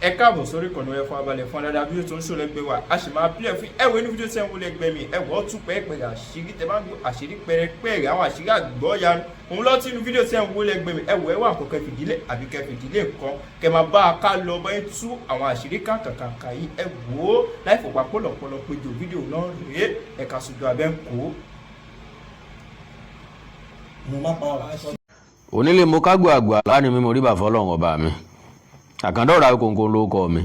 ẹ káàbọ̀ sórí ìkànnì ẹ fún abalẹ̀ fún adáadáa bí ó tó ń ṣòro ẹgbẹ́ wa a sì máa pílẹ̀ fún ẹwẹ́ ní fídíò tí ẹ ń wọlé ẹgbẹ́ mi ẹwọ́ tún pẹ́ẹ́pẹ́rẹ́ àṣírí tẹ bá ń gbọ́ àṣírí pẹ́ẹ́rẹ́ àwọn àṣírí àgbọ̀ọ́yanu òun lọ́ọ́ tí inú fídíò tí ẹ ń wọlé ẹgbẹ́ mi ẹwọ́ ẹwà àkọ́kọ́ fìdílé àbí kẹfìdílé nǹkan kẹ máa bá a ká lọ bọ́ tú àwọn àṣírí kàkàkàkà yìí ẹ wò ó láì fọ̀pá pọ̀lọ̀pọ̀lọ̀ péjọ fídíò náà rèé ẹ̀ka ṣùgbọ́n abẹ́ ń kó. onílé mo kágbó àgbà lánìí mi mo rí bàfọ́ ọlọ́run ọba mi àkàndọ́ra kòǹkò ló kọ mi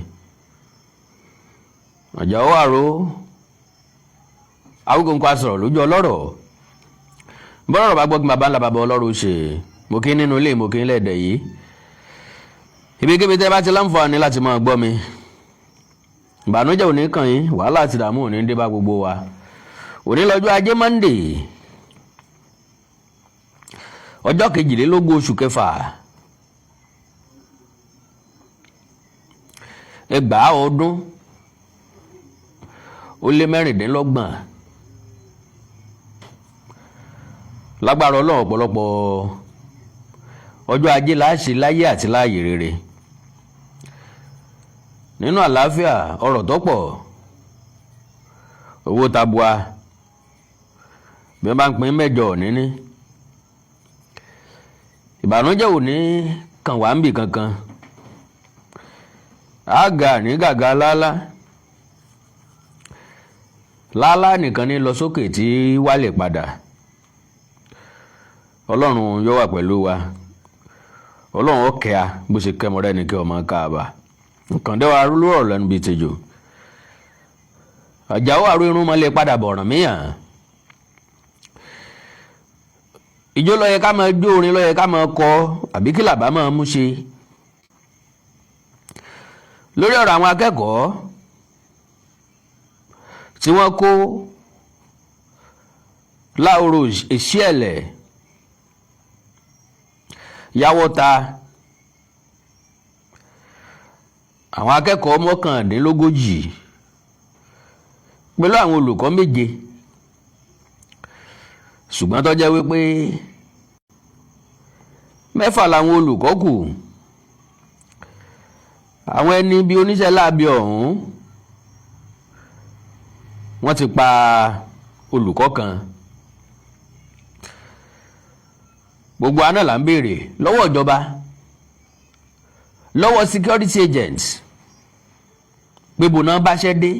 ọ̀jà ó àró awíkòǹkò asọ̀rọ̀ lójú ọlọ́rọ̀ bọ́rọ̀ bá gbọ́ kí bàbá ńlá bàbá ọlọ́rọ̀ ṣe mo kí nínú ilé mo kí lẹ́ẹ̀dẹ̀ yìí ibikíbi tẹ́ bá ti láǹfààní láti máa gbọ́ mi ìbànújẹ́ ò ní kàn yín wàhálà àti ìdààmú ò ní dé bá gbogbo wa òní lọ́jọ́ ajé Monday ọjọ́ 22 oṣù kẹfà ẹgbàá ọdún ó lé mẹ́rìndínlọ́gbọ̀n lágbára Ọlọ́run ọ̀pọ̀lọpọ̀ ọjọ́ ajé láṣẹ láyé àti láàyè rere nínú àlàáfíà ọrọ̀ tó pọ̀ owó tabua bí wọ́n bá ń pín mẹ́jọ níní ìbànújẹ́ ò ní kàn wá ń bì kankan àgà ní gàgà lálá nìkan ní lọ sókè tí wálẹ̀ padà Ọlọ́run yóò wà pẹ̀lú wa Ọlọ́run ó kẹ́ a bó ṣe kẹ́mọ rẹ́ ni kí ọmọ káàbà nǹkan dẹ́wà lórọ̀ lẹ́nu bíi tejò Àjàó àrò irun mọ́lẹ̀ padà bọ̀ràn míyàn ìjó ló yẹ ká máa jó orin ló yẹ ká máa kọ àbí kí làbá máa mú ṣe lórí ọ̀rọ̀ àwọn akẹ́kọ̀ọ́ tí wọ́n kó láòrò èṣíẹ̀lẹ̀ yàwọ́ta àwọn akẹ́kọ̀ọ́ 39 pẹ̀lú àwọn olùkọ́ 7 ṣùgbọ́n tó jẹ́ wípé 6 làwọn olùkọ́ kù àwọn ẹni bí oníṣẹ́ láabi ọ̀hún wọ́n ti pa olùkọ́ kan gbogbo àná là ń béèrè lọ́wọ́ ìjọba lọ́wọ́ security agents pé bòná báṣẹ́ dé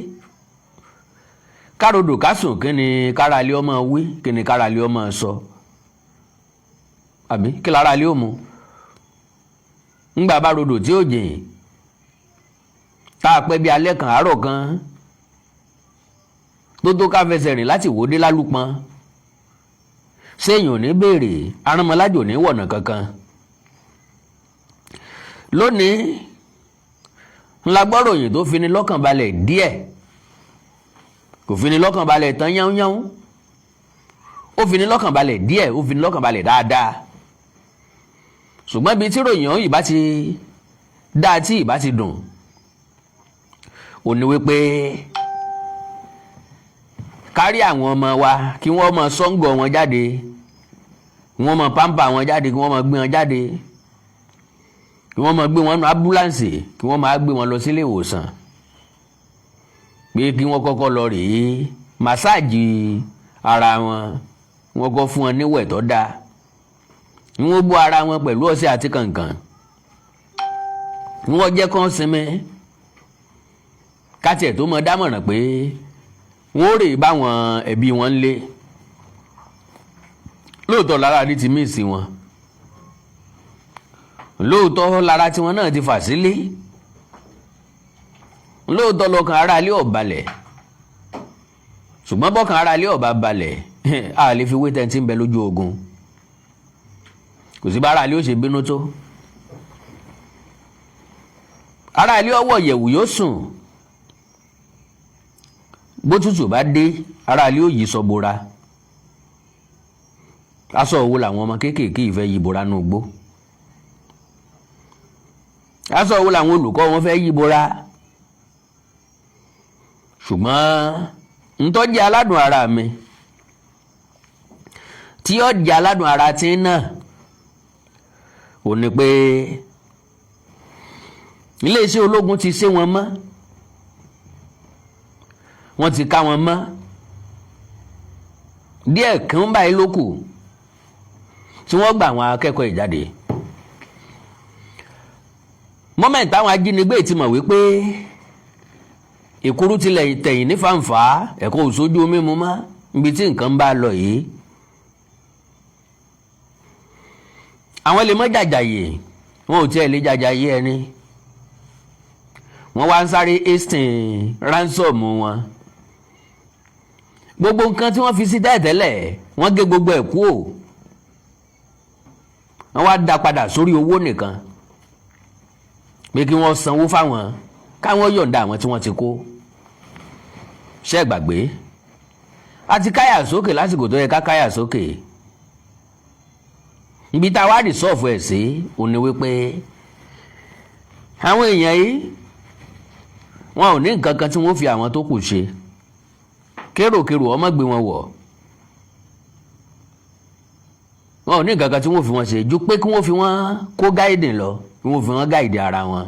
károdò kásùn kí ni káralé ọmọ wí kí ni káralé ọmọ sọ àbí kí láralé ó mu ńgbà bá rodò tí ó jìn tá a pẹ́ bí alẹ́ kan àárọ̀ kan tó ká fẹsẹ̀ rìn láti wòdé lálùpọn séèyàn ò ní béèrè aránmọlájò ní wọ̀nà kankan lónìí ńlá gbọ́ròyìn tó fini lọ́kàn balẹ̀ díẹ̀ kò fini lọ́kàn balẹ̀ tán yánnyán ó fini lọ́kàn balẹ̀ díẹ̀ ó fini lọ́kàn balẹ̀ dáadáa ṣùgbọ́n ibi tí ròyìn ọ̀hún ìbá ti dáa tí ìbá ti dùn ó ní wípé kárí àwọn ọmọ wa kí wọ́n mọ sọ́ngọ̀ wọn jáde kí wọ́n mọ pampa wọn jáde kí wọ́n mọ gbé wọn jáde kí wọ́n mọ gbé wọn nínú ambulance kí wọ́n máa gbé wọn lọ sílé ìwòsàn pé kí wọ́n kọ́kọ́ lọ rèé màsáàjì ara wọn wọ́n kọ́ fún wọn níwẹ̀ tó dáa kí wọ́n bọ́ ara wọn pẹ̀lú ọṣẹ àti kànkàn kí wọ́n jẹ́ kán sinmi kátiẹ̀ tó mọ dámọ̀ràn pé wọ́n rè báwọn ẹbí wọn lé lóòótọ́ lára ní ti míìsì wọn lóòótọ́ lára tiwọn náà ti fà sílé lóòótọ́ lọ́kàn ara ilé ò balẹ̀ ṣùgbọ́n bọ́kàn ara ilé ò bá balẹ̀ a lè fi wé tẹ́ntì ń bẹ lójú ogun kò sí bá ara ilé ó ṣe bínú tó ara ilé ọwọ́ yẹ̀wù yóò sùn bó tútù bá dé ara ilé ó yí sọ bora aṣọ òwò làwọn ọmọ kéékèèké ìfẹ́ yí bora nù gbó aṣọ òwò làwọn olùkọ́ wọn fẹ́ yí bora ṣùgbọ́n ntọ́jú aládùn ara mi tí ó jẹ́ aládùn ara tí náà ò ní pé iléeṣẹ́ ológun ti sé wọn mọ́, wọ́n ti ká wọn mọ́, díẹ̀ kan báyìí ló kù tí wọ́n gba àwọn akẹ́kọ̀ọ́ ìjáde. mọ́mẹ́ǹtì táwọn ajínigbé ti mọ̀ wípé ìkúrú tilẹ̀ tẹ̀yìn ní fàǹfà ẹ̀kọ́ òṣojú mímu mọ́ ibi tí nǹkan bá lọ yìí, àwọn lè mọ́ jàjàyè, wọn ò tiẹ̀ lè jàjàyè ẹni, wọ́n wá ń sáré hasting ransom wọn. gbogbo nǹkan tí wọ́n fi sí tẹ́lẹ̀ wọ́n gé gbogbo ẹ̀ kúò, wọ́n wá dá padà sórí owó nìkan pé kí wọ́n sanwó fáwọn káwọn yọ̀ǹda àwọn tí wọ́n ti kó. ṣé gbàgbé a ti káyà sókè lásìkò tó yẹ ká káyà sókè. ibi tá a wá rìsọ́ọ̀fù ẹ̀ sí òun ni wípé àwọn èèyàn yìí wọn ò ní nǹkan kan tí wọ́n fi àwọn tó kù ṣe, kéròkérò ọmọ gbé wọn wọ̀, wọn ò ní nǹkan kan tí wọ́n fi wọn ṣe ju pé kí wọ́n fi wọn kó gáìdì lọ, kí wọ́n fi wọn gáìdì ara wọn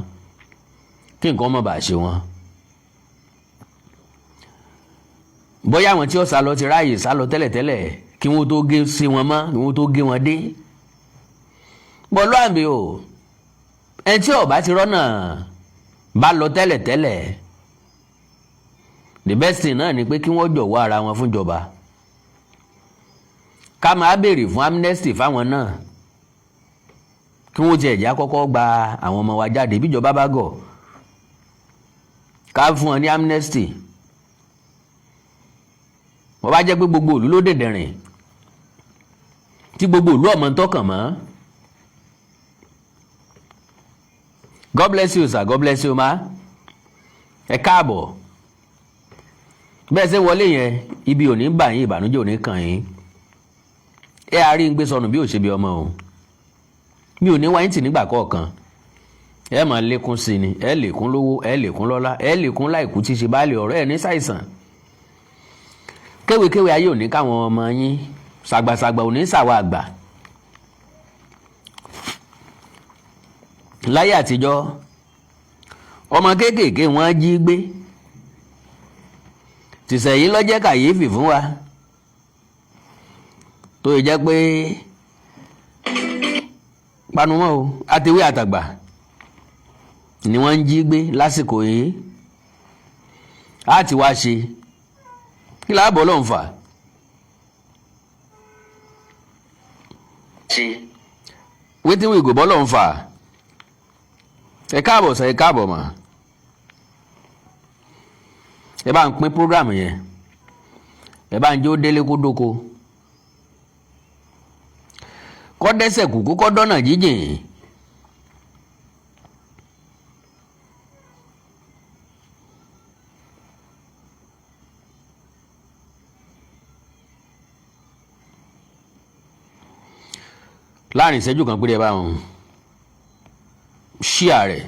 kí nǹkan má bàa ṣe wọn. bóyá àwọn tí ó sá lọ ti ráàyè sá lọ tẹ́lẹ̀tẹ́lẹ̀ kí wọ́n tó gé sí wọn mọ́, kí wọ́n tó gé wọn dé. bọ́lú àmì o ẹni tí ó bá ti rọ́nà bá lọ tẹ́lẹ̀tẹ́lẹ̀, the best thing náà ni pé kí wọ́n jọ̀wọ́ ara wọn fúnjọba, ká máa béèrè fún amnesty fáwọn náà, kí wọ́n ti ẹ̀já kọ́kọ́ gba àwọn ọmọ wa jáde bíjọba bá gọ̀, ká fún wọn ní amnesty. wọ́n bá jẹ́ pé gbogbo ìlú ló dèdèrìn tí gbogbo ìlú ọmọ tọkàn mọ́. God bless you sir, God bless you ma, ẹ káàbọ̀. bẹ́ẹ̀ ṣe wọlé yẹn ibi ò ní bà yín, ìbànújẹ́ ò ní kàn yín. ẹ àárí ń gbé sọnù bí ò ṣe bí ọmọ o, mi ò ní wáyé tì nígbà kọ̀ọ̀kan, ẹ máa lékún sí ni, ẹ lékún lówó, ẹ lékún lọ́lá, ẹ lékún láìkú tí ṣe báàlì ọ̀rọ̀ ẹ ní ṣàìsàn. kéwékéwé ayé ò ní káwọn ọmọ yín, ṣàgbàṣàgbà ò ní ṣàwọn àgbà. láyé àtijọ́ ọmọ kéékèèké wọ́n jí gbé, tìṣẹ̀yìn ló jẹ́ kàyéfì fún wa tó yẹ jẹ́ pé panumọ́ o àtẹwé àtàgbà ni wọ́n ń jí gbé lásìkò yìí. á ti wá ṣe kí láàbọ̀ lọ́n fà wetin we go bọ́ lọ́n fà. ẹ káàbọ̀ sọ ẹ káàbọ̀ mà, ẹ bá ń pín prógrámù yẹn, ẹ bá ń jó délé kó dóko, kọ́ dẹ́sẹ̀ kúkú kọ́ dọ́nà jíjìn. láàrin ìṣẹ́jú kan péré ẹ bá wọn ṣíà rẹ̀.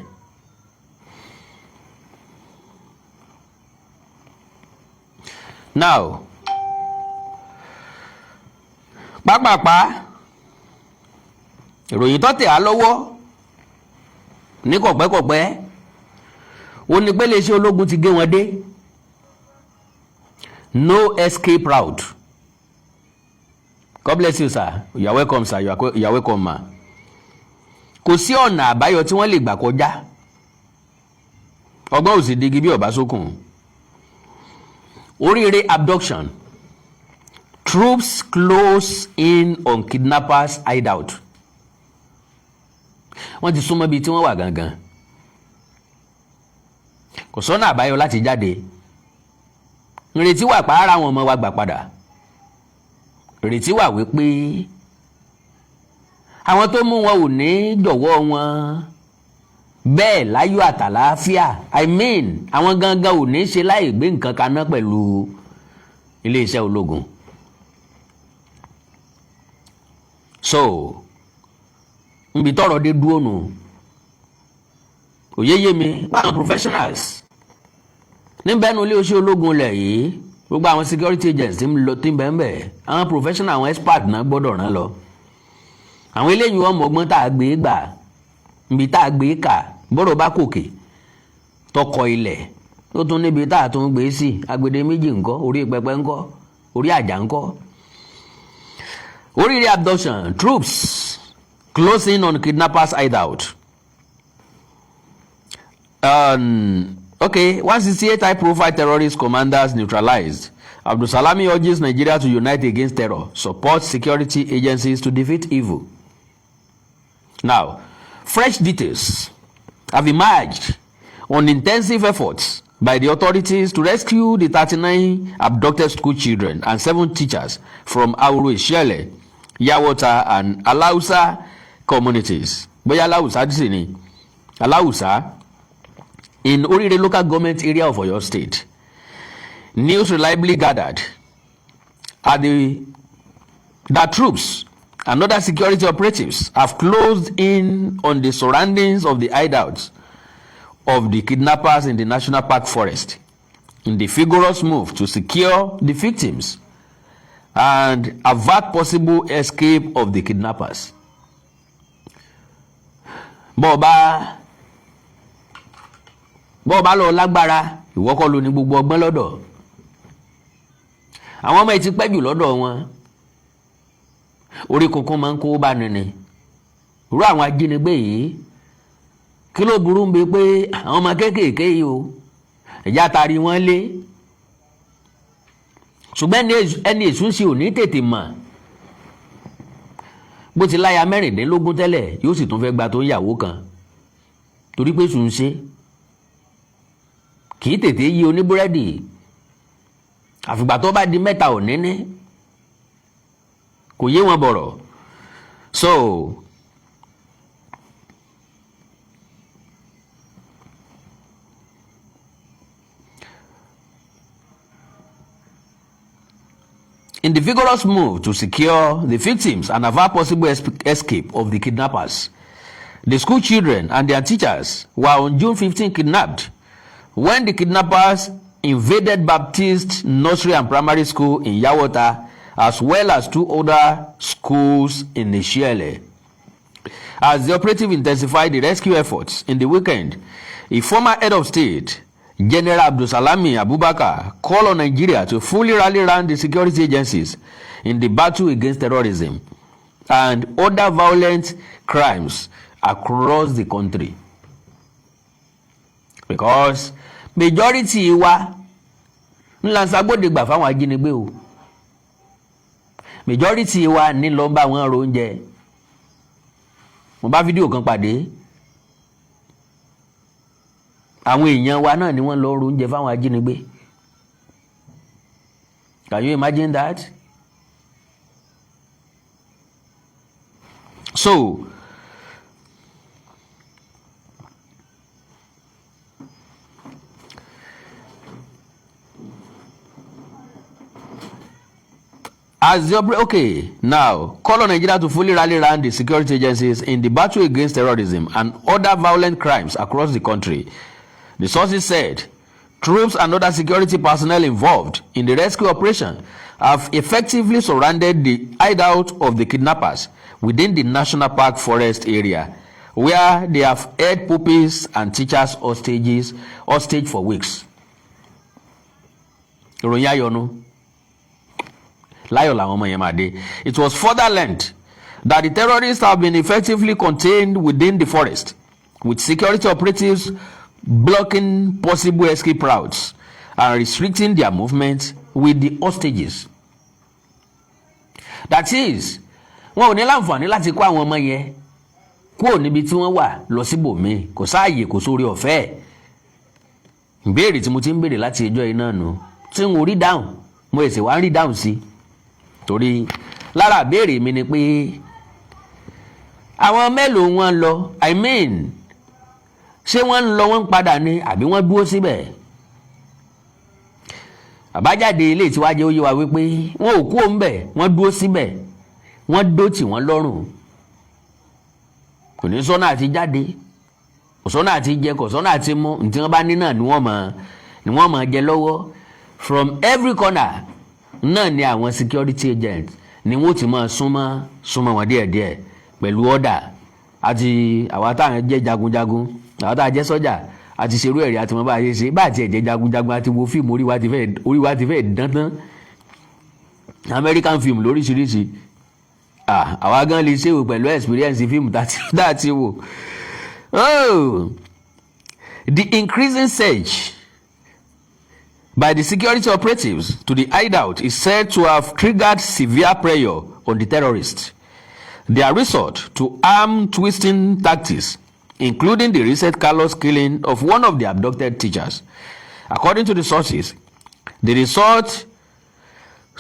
now pápápá ìròyìn tó tẹ̀ á lọ́wọ́ ní kọ̀pẹ́kọ̀pẹ́ ó ní pé iléeṣẹ́ ológun ti gé wọn dé, no escape route. God bless you sir, you are welcome sir, you are welcome ma. kò sí ọ̀nà àbáyọ tí wọ́n lè gbà kọjá, ọgbọ́n ò sì digi bí ọ̀bá sókun. oríire abduction, troops close in on kidnappers hideout. wọ́n ti súnmọ́ bíi tí wọ́n wà gangan, kò sọ́nà àbáyọ láti jáde. ìrètí wà pa ara wọn ọmọ wa gbà padà, ìrètí wà wípé àwọn tó mú wọn ò ní jọ̀wọ́ wọn bẹ́ẹ̀ láyọ̀ àtàlàáfíà, I mean àwọn gangan ò ní ṣe láì gbé nǹkan kaná pẹ̀lú iléeṣẹ́ ológun. so nbi tọ́rọ̀ dé dúró nù, òye yé mi àwọn professionals níbẹ̀ nu iléeṣẹ́ ológun lẹ̀ yìí, gbogbo àwọn security agents tí ń bẹ̀ ń bẹ̀, àwọn professional àwọn expert náà gbọ́dọ̀ rán lọ. àwọn eléyìí wọn mọ̀gbọ́n tá a gbé gbà, nbi tá a gbé kà, bọ́rọ̀ bá kòkè tọkọ ilẹ̀ tó tún níbi tá a tún gbé sí agbede méjì ńkọ́, orí pẹpẹ ńkọ́, orí àjà ńkọ́. Oríire abduction, troops closing on kidnappers hideout. Okay, 168 high-profile terrorist commanders neutralized. Abdulsalami urges Nigeria to unite against terror, support security agencies to defeat evil. Now, fresh details have emerged on intensive efforts by the authorities to rescue the 39 abducted school children and 7 teachers from Auru Ishele, Yawota, and Alausa communities. Boya Alausa, this is Alausa, in Orire local government area of Oyo State. News reliably gathered that troops and other security operatives have closed in on the surroundings of the hideouts of the kidnappers in the National Park Forest in the vigorous move to secure the victims and avert possible escape of the kidnappers. Bọ́ọ̀bá lọ lágbára ìwọ kọ́ ló ní gbogbo ọgbọ́n lọ́dọ̀. Àwọn ọmọ ẹ̀ ti pẹ́ jù lọ́dọ̀ wọn. Orí kunkun máa ń kó bá nìní. Irú àwọn ajínigbé yìí kí ló burú ń bẹ pé àwọn ọmọ kéékèèké yìí o ẹ̀já tari wọ́n lé. Ṣùgbọ́n ẹni èṣù sí ò ní tètè mọ̀. Bó ti láya 16 tẹ́lẹ̀ yóò sì tún fẹ́ gba tó ń yàwó kan. Torí pé sùn ṣe. Kì í tètè yí oníbúrẹ́dì. Àfìgbà tó bá di 3 òníní. Kò yé wọn bọ̀rọ̀. So, in the vigorous move to secure the victims and avert possible escape of the kidnappers, the school children and their teachers were on June 15 kidnapped when the kidnappers invaded Baptist Nursery and Primary School in Yawota, as well as 2 other schools in Nishiele. As the operative intensified the rescue efforts in the weekend, a former head of state, General Abdulsalami Abubakar, called on Nigeria to fully rally around the security agencies in the battle against terrorism and other violent crimes across the country. Because majority wa ńlá sagbóde gbà fáwọn ajínigbé o. Majority wa ní lọ bá wọn ro oúnjẹ. Mo bá fídíò kan pàdé. Àwọn èèyàn wa náà ni wọ́n lọ ro oúnjẹ fáwọn ajínigbé. Can you imagine that? So, now, call on Nigeria to fully rally around the security agencies in the battle against terrorism and other violent crimes across the country. The sources said troops and other security personnel involved in the rescue operation have effectively surrounded the hideout of the kidnappers within the National Park Forest area, where they have held pupils and teachers hostage for weeks. It was further learned that the terrorists have been effectively contained within the forest, with security operatives blocking possible escape routes and restricting their movement with the hostages. That is, wọn ò ní láǹfààní láti kó àwọn ọmọ yẹn kúrò níbi tí wọ́n wà lọ síbòmíì, kò sáàyè, kò sórí ọ̀fẹ́. Ìbéèrè tí mo ti ń béèrè láti ẹjọ́ iná nù tí n ò rí dáhùn, mo èsì wá ń rí dáhùn sí. Torí lára ìbéèrè mi ni pé àwọn mélòó wọn lọ, I mean, ṣé wọ́n ń lọ wọ́n ń padà ni àbí wọ́n dúró síbẹ̀? Àbájáde ilé tí wàá jẹ́ ó yé wa wípé wọn ò kú òun bẹ̀, wọ́n dúró síbẹ̀, wọ́n dó tì wọ́n lọ́rùn. Kò ní sọ́nà àti jáde, kò sọ́nà àti jẹ, kò sọ́nà àti mú, ntí wọ́n bá ní náà ni wọ́n máa jẹ lọ́wọ́. From every corner náà ni àwọn security agents ni wọ́n ti máa súnmọ́ wọn díẹ̀díẹ̀ pẹ̀lú ọ̀dà àti àwa táwọn jẹ́ jagunjagun. àwọn tá a jẹ́ sọ́jà àti ṣerú ẹ̀rí àti mọ́ bá a ṣe ṣe bá àti ẹ̀jẹ̀ jagunjagun àti wo fíìmù orí wa ti fẹ́ dandan American film lóríṣiríṣi àwa gan lè ṣèwò pẹ̀lú experience fíìmù tá a ti wò. The increasing surge by the security operatives to the hideout is said to have triggered severe pressure on the terrorists. Their resort to arm-twisting tactics, including the recent callous killing of one of the abducted teachers. According to the sources, the resort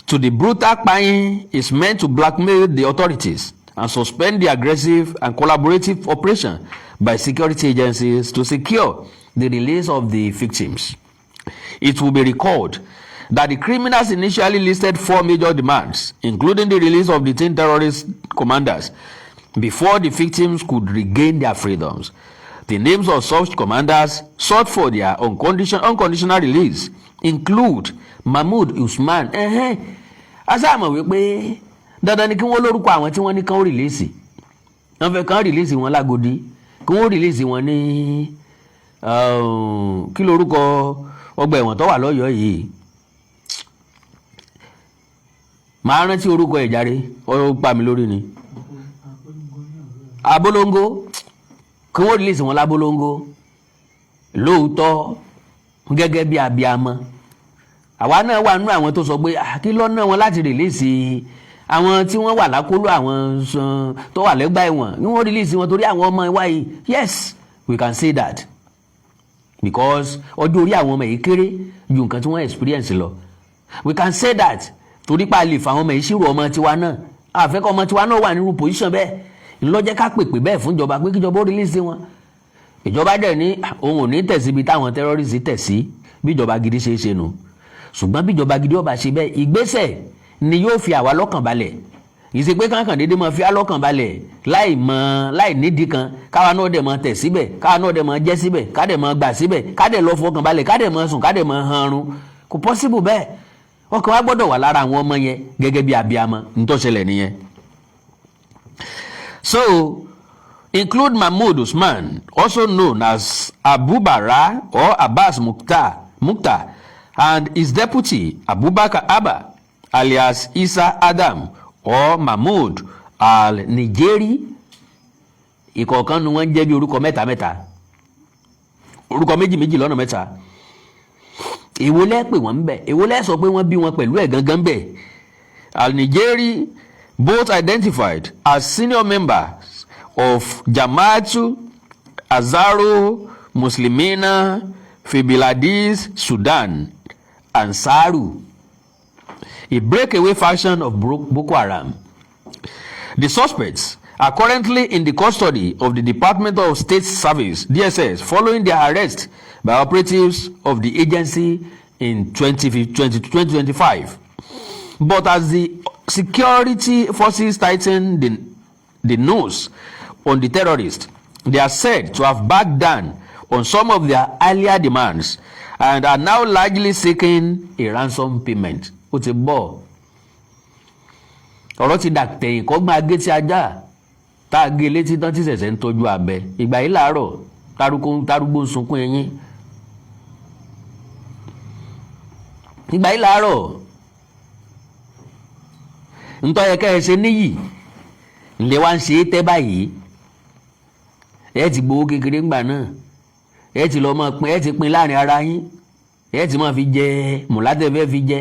to the brutal kpaying is meant to blackmail the authorities and suspend the aggressive and collaborative operation by security agencies to secure the release of the victims. It will be recalled that the criminals initially listed 4 major demands, including the release of the 10 terrorist commanders, before the victims could regain their freedoms. The names of such commanders sought for their unconditional release include Mahmood Usman. Asáàmọ̀ wípé dandan ni kí wọ́n lórúkọ àwọn tí wọ́n ní kán rìlíìsì. Wọ́n fẹ́ kán rìlíìsì wọn lágodi, kí wọ́n rìlíìsì wọn ní kí lórúkọ ọgbà ẹ̀wọ̀n tó wà lọ́yọ̀ọ́ yìí. Màá rántí orúkọ ẹ̀ jàre, ó pa mi lórí ni. Abolongo, kí wọ́n rìlíìsì wọn lábolongo. Lóòótọ́ gẹ́gẹ́ bí abiyamọ. Àwa náà wà nínú àwọn tó sọ pé kí lọ́nà wọn láti rìlíìsì àwọn tí wọ́n wà lákòlò àwọn tó wà lẹ́gbàá ẹ̀wọ̀n ni wọ́n rìlíìsì wọn torí àwọn ọmọ wa yìí. Yes, we can say that because ọjọ́ orí àwọn ọmọ yìí kéré ju nǹkan tí wọ́n experience lọ. We can say that torí pa lè fa àwọn ọmọ yìí ṣírò ọmọ tiwa náà. Àfẹ́kọ̀ ọmọ tiwa náà wà nírú position bẹ́ẹ̀ ńlọ́jẹ́ ká pèpè bẹ́ẹ̀ fún ìjọba pé kíjọba ó rìlíìsì wọn. Ìjọba dẹ̀ ní òun ò ní tẹ̀sí ibi táwọn terrorists tẹ̀sí bí ìjọba gidi ṣe é ṣe nù. Ṣùgbọ́n bí ìjọba gidi ó bá ṣe bẹ́ẹ̀ ìgbésẹ̀ ni yóò fi àwa lọ́kàn balẹ̀. Ìṣe pé kankan dédé máa fi á lọ́kàn balẹ̀ láì nídìí kan káwa náà dẹ̀ máa tẹ̀ síbẹ̀ káwa náà dẹ̀ máa jẹ́ síbẹ̀ ká dẹ̀ máa gbà síbẹ̀ ká dẹ̀ lọ fọkàn balẹ̀ ká dẹ̀ máa sùn ká dẹ̀ máa hanrun. Kò possible bẹ́ẹ̀. Ọkàn wa gbọ́dọ̀ wà lára àwọn ọmọ yẹn gẹ́gẹ́ bí abiyamọ ntọ́ṣẹlẹ̀ nìyẹn. So include Mahmood Usman, also known as Abu Bara or Abbas Mukhtar, and his deputy Abubakar Abba, alias Isa Adam or Mahmood al-Nigeri. Ìkọ̀ọ̀kan ni wọ́n jẹ́ bí orúkọ mẹ́ta, orúkọ méjì lọ́nà mẹ́ta. Èwo lẹ́ pè wọ́n bẹ̀, èwo lẹ́ sọ pé wọ́n bí wọn pẹ̀lú ẹ̀ gangan bẹ̀. Al-Nigeri, both identified as senior members of Jamaatu Azaru Muslimina fi Biladis Sudan, Ansaru, a breakaway faction of Boko Haram. The suspects are currently in the custody of the Department of State Service, DSS, following their arrest by operatives of the agency in 2025. But as the security forces tighten the nose on the terrorists, they are said to have backed down on some of their earlier demands and are now largely seeking a ransom payment. Ó ti bọ̀ ọ̀rọ̀ ti dàtẹ̀yìn kọ́ gbọ́n agé tí ajá tá a gé létí tán tí ṣẹ̀ṣẹ̀ ń tọ́jú abẹ ìgbà yìí làárọ̀ tarúgbó ń sunkún ẹyin. Ìgbà yìí làárọ̀ ntọ́ yẹ kẹ́ ẹ ṣe níyì ńlẹ̀ wá ń ṣe é tẹ́ báyìí ẹ ti gbowó kékeré ńgbà náà ẹ ti lọ mọ pin ẹ ti pin láàrin ara yín ẹ ti máa fi jẹ mùlátẹ́fẹ́ fi jẹ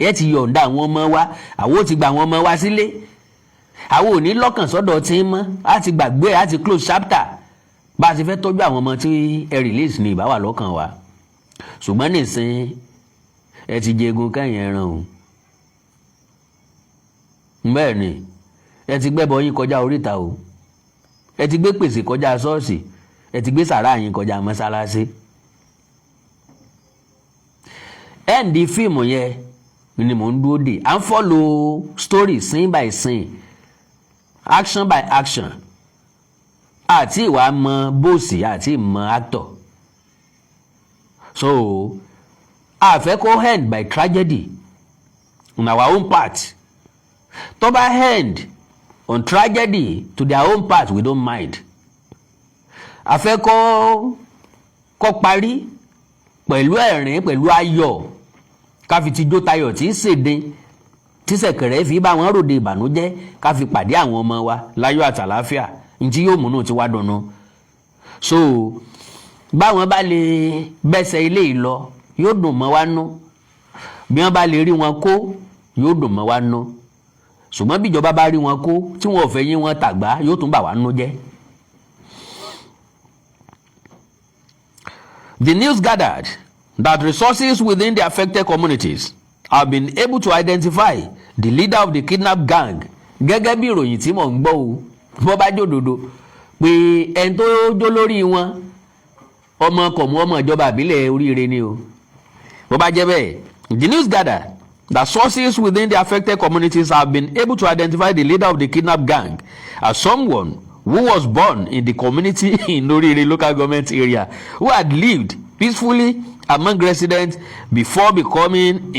ẹ ti yọ̀ǹda àwọn ọmọ wa àwọn ò ti gba àwọn ọmọ wa sílé àwọn ò ní lọ́kàn sọ́dọ̀ tí ń mọ́ á ti gbàgbé á ti close chapter bá a ti fẹ́ tọ́jú àwọn ọmọ tí ẹ release ní ìbáwà lọ́kàn wa ṣùgbọ́n nìsín ẹ ti jẹgun kẹ́yìn ẹran o bẹ́ẹ̀ ni ẹ ti gbẹ́bọ yín kọjá oríta o ẹ ti gbé pèsè kọjá ṣọ́ọ̀ṣì ẹ ti gbé sàrá yín kọjá mọ́sálásí. Ẹ̀ǹdí fíìmù yẹn ni mò ń dúró dè à ń follow story scene by scene action by action àti ìwà mọ bóòsì àti ìmọ̀ actor so a fẹ́ kó end by tragedy on our own part tó bá end on tragedy to their own part we don't mind a fẹ́ kó parí pẹ̀lú ẹ̀rín pẹ̀lú ayọ̀ ká fi tijó tayọ̀ tí ń ṣèdè tí ṣẹ̀kẹ̀rẹ̀ fi bá wọn ròde ìbànújẹ́ ká fi pàdé àwọn ọmọ wa láyọ̀ àtàláfíà ntí yóò múnú tí wá dùnnú. So báwọn bá lè bẹ́sẹ̀ ilé yìí lọ yóò dùn mọ́ wá nú, bí wọ́n bá lè rí wọn kó yóò dùn mọ́ wá nú, ṣùgbọ́n bí ìjọba bá rí wọn kó tí wọn ò fẹ́ yín wọn tàgbá yóò tún bà wá nú jẹ́. The news gathered that resources within the affected communities have been able to identify the leader of the kidnap gang. Gẹ́gẹ́ bí ìròyìn tí mò ń gbọ́ o bó bá jòdòdó pé ẹni tó jó lórí wọn ọmọ kọ̀mú ọmọ ìjọba àbílẹ̀ Oríire ni o. Bó bá jẹ́ bẹ́ẹ̀, the news gathered that sources within the affected communities have been able to identify the leader of the kidnap gang as someone who was born in the community in Oríire local government area, who had lived peacefully among residents before becoming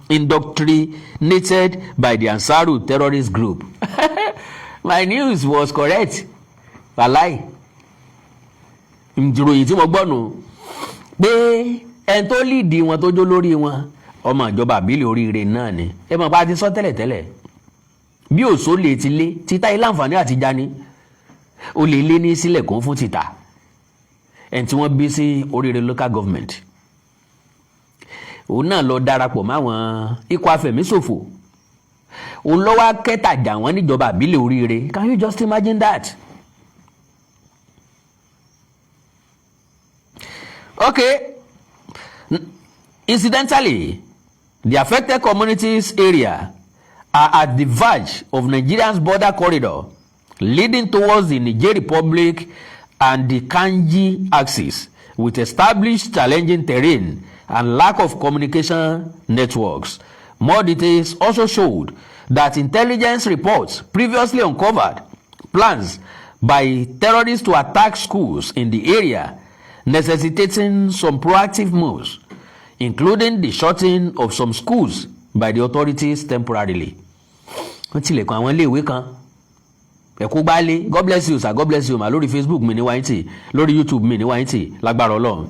indoctrinated by the Ansaru terrorist group. My news was correct. Wàláì. Ìròyìn tí mo gbọ́ nù pé ẹni tó líìdì wọn tó jó lórí wọn ọmọ ìjọba àbílẹ̀ Oríire náà ni. Ẹ mọ̀ bá ti sọ tẹ́lẹ̀tẹ́lẹ̀ bí òṣó lè ti lé títà ilé àǹfààní àti jani ó lè lé ní sílẹ̀ kún fún títà ẹni tí wọ́n bí sí Oríire local government òun náà lọ darapọ̀ máwọn ikọ̀ afẹ̀míṣòfò òun lọ́wọ́ kẹtàjà wọn níjọba àbílẹ̀ Oríire. Can you just imagine that? Okay, incidentally, the affected communities area are at the verge of Nigeria's border corridor leading towards the Niger Republic and the Kanji axis, with established challenging terrain and lack of communication networks. More details also showed that intelligence reports previously uncovered plans by terrorists to attack schools in the area, necessitating some proactive moves, including the shutting of some schools by the authorities temporarily. Wọ́n tilẹ̀kùn àwọn iléèwé kan ẹ̀kú gbálé. God bless you sir, God bless you ma, lórí Facebook mi ní wáyìntì, lórí YouTube mi ní wáyìntì, lágbára Ọlọ́run.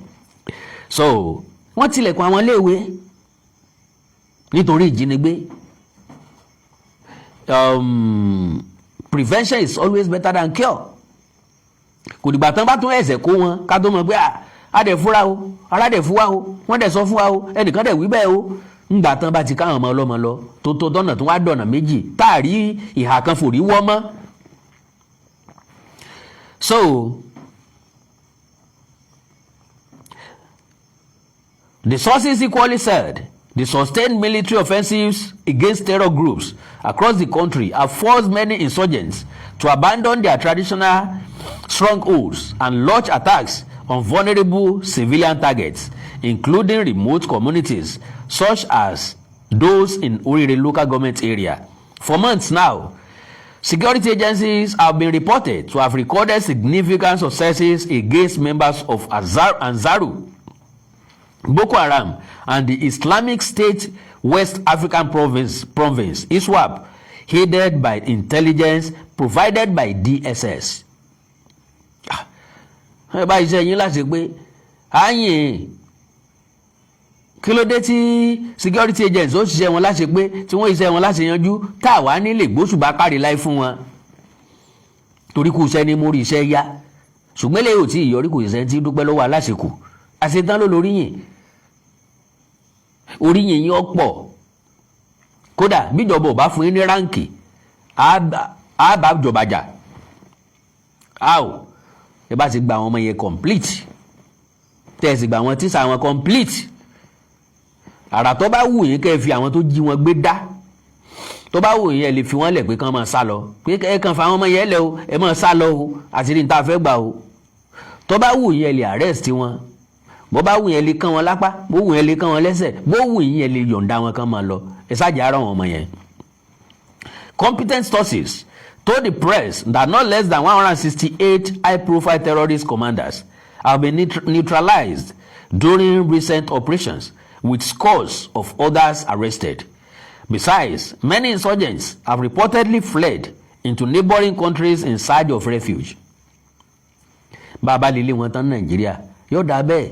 So wọ́n tilẹ̀kùn àwọn iléèwé nítorí ìjínigbé. Prevention is always better than cure. Kò dìgbà tán bá tún ẹ̀sẹ̀ kó wọn ká tó mọ̀ pé a dẹ̀ fúra o, ara dẹ̀ fún wa o, wọ́n dẹ̀ sọ fún wa o, ẹnìkan dẹ̀ wí bẹ́ẹ̀ o. Ńgbà tán bá ti káwọn ọmọ ọlọ́mọ lọ tó dọ́nà tó wá dọ̀nà méjì táàrí ìhà kan fòrí wọ́ mọ́. So the sources equally said the sustained military offensives against terror groups across the country have forced many insurgents to abandon their traditional strongholds and launch attacks on vulnerable civilian targets, including remote communities such as those in Oríire local government area. For months now, security agencies have been reported to have recorded significant successes against members of Ansaru, Boko Haram, and the Islamic State West African Province ISWAP, headed by intelligence provided by DSS. Ẹ bá iṣẹ́ yín láti pé àyìn kí ló dé tí security agents ó ṣiṣẹ́ wọn láti pé tí wọ́n iṣẹ́ wọn láti yanjú tá a wá nílé gbóṣùbà kárí láì fún wọn torí kò iṣẹ́ ní mórí iṣẹ́ yá ṣùgbọ́n lè yóò tí ìyọrí kò iṣẹ́ tí dúpẹ́ lọ́wọ́ aláṣekù àṣetán ló lóríyìn oríyìn yín ọ̀pọ̀ kódà bíjọba ò bá fún yín ní ráǹkì á bá jọba jà ẹ bá ti gba àwọn ọmọ yẹn complete tẹ̀sí gba àwọn tíṣà wọn complete àrà tó bá wù yín kẹ́ ẹ fi àwọn tó jí wọn gbé dá tó bá wù yín ẹ lè fi wọ́n lẹ̀ pé kán máa sá lọ pé ẹ kàn fa àwọn ọmọ yẹn lẹ̀ o ẹ máa sá lọ o àti ní ta fẹ́ gbà o tó bá wù yín ẹ lè arrest wọn bó bá wù yín ẹ lè kán wọn lápá bó wù yín ẹ lè kán wọn lẹ́sẹ̀ bó wù yín ẹ lè yọ̀ǹda wọn kán máa lọ ẹ ṣáàjà ara wọn ọmọ yẹn. Competent sources told the press that not less than 168 high-profile terrorist commanders have been neutralized during recent operations, with scores of others arrested. Besides, many insurgents have reportedly fled into neighboring countries in search of refuge. bá a bá lè lé wọn tán Nàìjíríà yóò dá bẹ́ẹ̀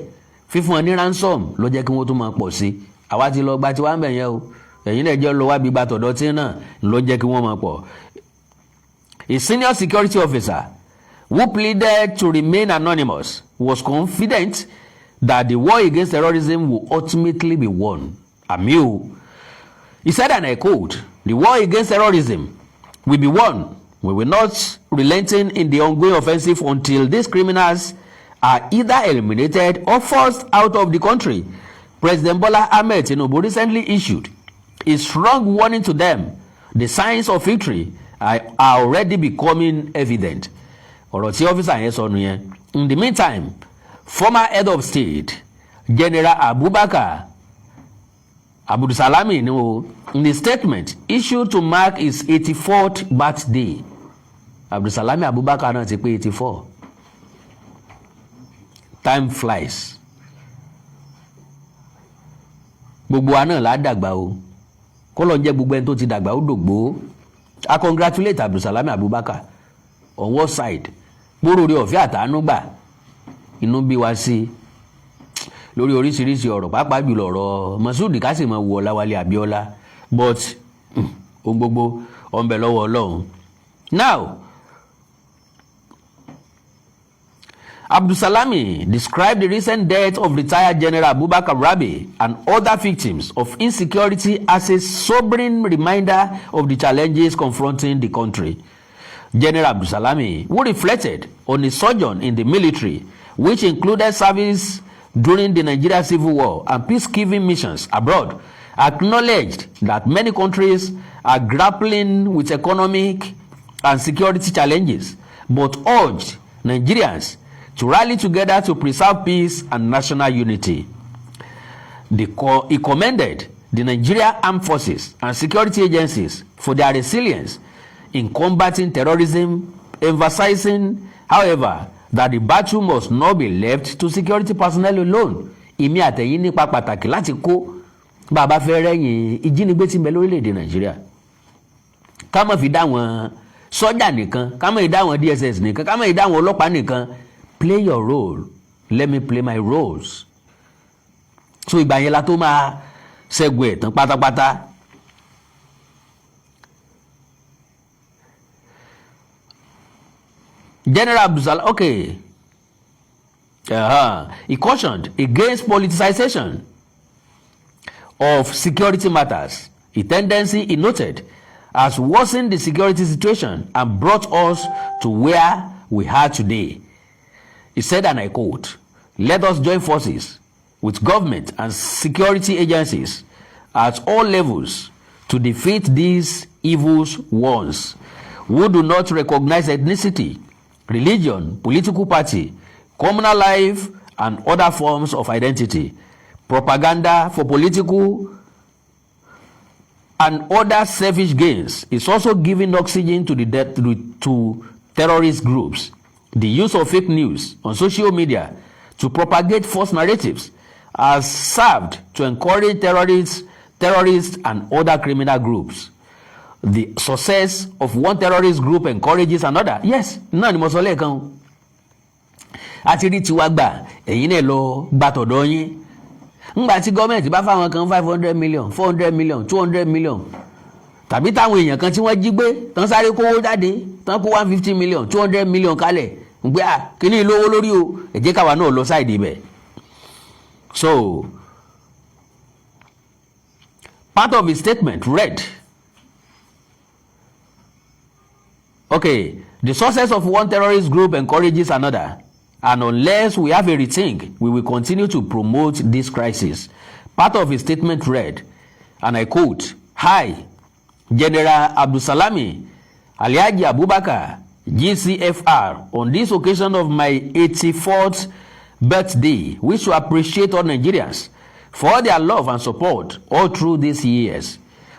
fífún wọn ní ransom ló jẹ́ kí wọ́n tún máa pọ̀ sí àwa ti lọ gba tiwa ń bẹ̀ yẹn o ẹ̀yin náà jẹ́ lọ wá bí gba tọ̀dọ̀ tí náà ló jẹ́ kí wọ́n máa pọ̀. A senior security officer who pleaded to remain anonymous was confident that the war against terrorism will ultimately be won. Amiu. He said, and I quote, "The war against terrorism will be won. We will not relenting in the ongoing offensive until these criminals are either eliminated or forced out of the country." President Bola Ahmed Tinubu recently issued a strong warning to them. The signs of victory are already becoming evident. Ọ̀rọ̀ tí ọ́fíìsà yẹn sọ nìyẹn. In the meantime, former head of state General Abubakar Abdulsalami in a statement issued to mark his 84th birthday. Abdulsalami Abubakar náà ti pé 84. Time flies. Gbogbo wa náà la dàgbà o. Kó lọ jẹ́ gbogbo ẹni tó ti dàgbà ó dògbó. I congratulate Abdulsalami Abubakar. On what side? Gbóró orí ọ̀fẹ́ àtàánú gbà. Inú bí wa sí lórí oríṣiríṣi ọ̀rọ̀ pàápàá jùlọ ọ̀rọ̀ Masudi Kásìmọ̀ wọ Ọláwálé Abíọ́lá but ohun gbogbo ó ń bẹ lọ́wọ́ Ọlọ́run. Now, Abdulsalami described the recent death of retired General Abubakar Rabi and other victims of insecurity as a sobering reminder of the challenges confronting the country. General Abdulsalami, who reflected on his sojourn in the military, which included service during the Nigeria Civil War and peacekeeping missions abroad, acknowledged that many countries are grappling with economic and security challenges, but urged Nigerians to rally together to preserve peace and national unity. He commended the Nigeria Armed Forces and security agencies for their resilience in combating terrorism, emphasizing, however, that the battle must not be left to security personnel alone. Ìmí àtẹ̀yìn nípa pàtàkì láti kó bàbá fẹ́ rẹ́yìn ìjínigbé tí ń bẹ lórílẹ̀‐èdè Nàìjíríà. Ká má fi dá wọn sọ́jà nìkan, ká má fi dá wọn DSS nìkan, ká má fi dá wọn ọlọ́pàá nìkan. Play your role, let me play my roles. So ìgbà yẹn la tó máa ṣẹ́gun ẹ̀ tán pátápátá. General Abdulsalam, okay. He cautioned against politicization of security matters, a tendency he noted has worsened the security situation and brought us to where we are today. He said, and I quote, "Let us join forces with government and security agencies at all levels to defeat these evils once, who do not recognize ethnicity, religion, political party, communal life, and other forms of identity. Propaganda for political and other selfish gains is also giving oxygen to to terrorist groups. The use of fake news on social media to propagate false narratives has served to encourage terrorists and other criminal groups. The success of one terrorist group encourages another." Yes, náà ni mo sọ lẹ́ẹ̀kan. Àti rí tiwa gbà ẹ̀yin náà lọ gbàtọ̀dọ̀ yín. Ńgbà tí gọ́ọ̀mẹ̀ntì bá fáwọn kan 500 million 400 million 200 million tàbí táwọn èèyàn kan tí wọ́n jí gbé tán sáré kówó jáde tán kó 150 million 200 million kalẹ̀ ń gbé kíní lówó lórí o ẹ jẹ́ káwa náà lọ sáìdì ibẹ̀. So part of his statement read, okay, "The success of one terrorist group encourages another, and unless we have a rethink, we will continue to promote this crisis." Part of his statement read, and I quote, "Hi, General Abdulsalami Alhaji Abubakar, GCFR, on this occasion of my 84th birthday, wish to appreciate all Nigerians for their love and support all through these years.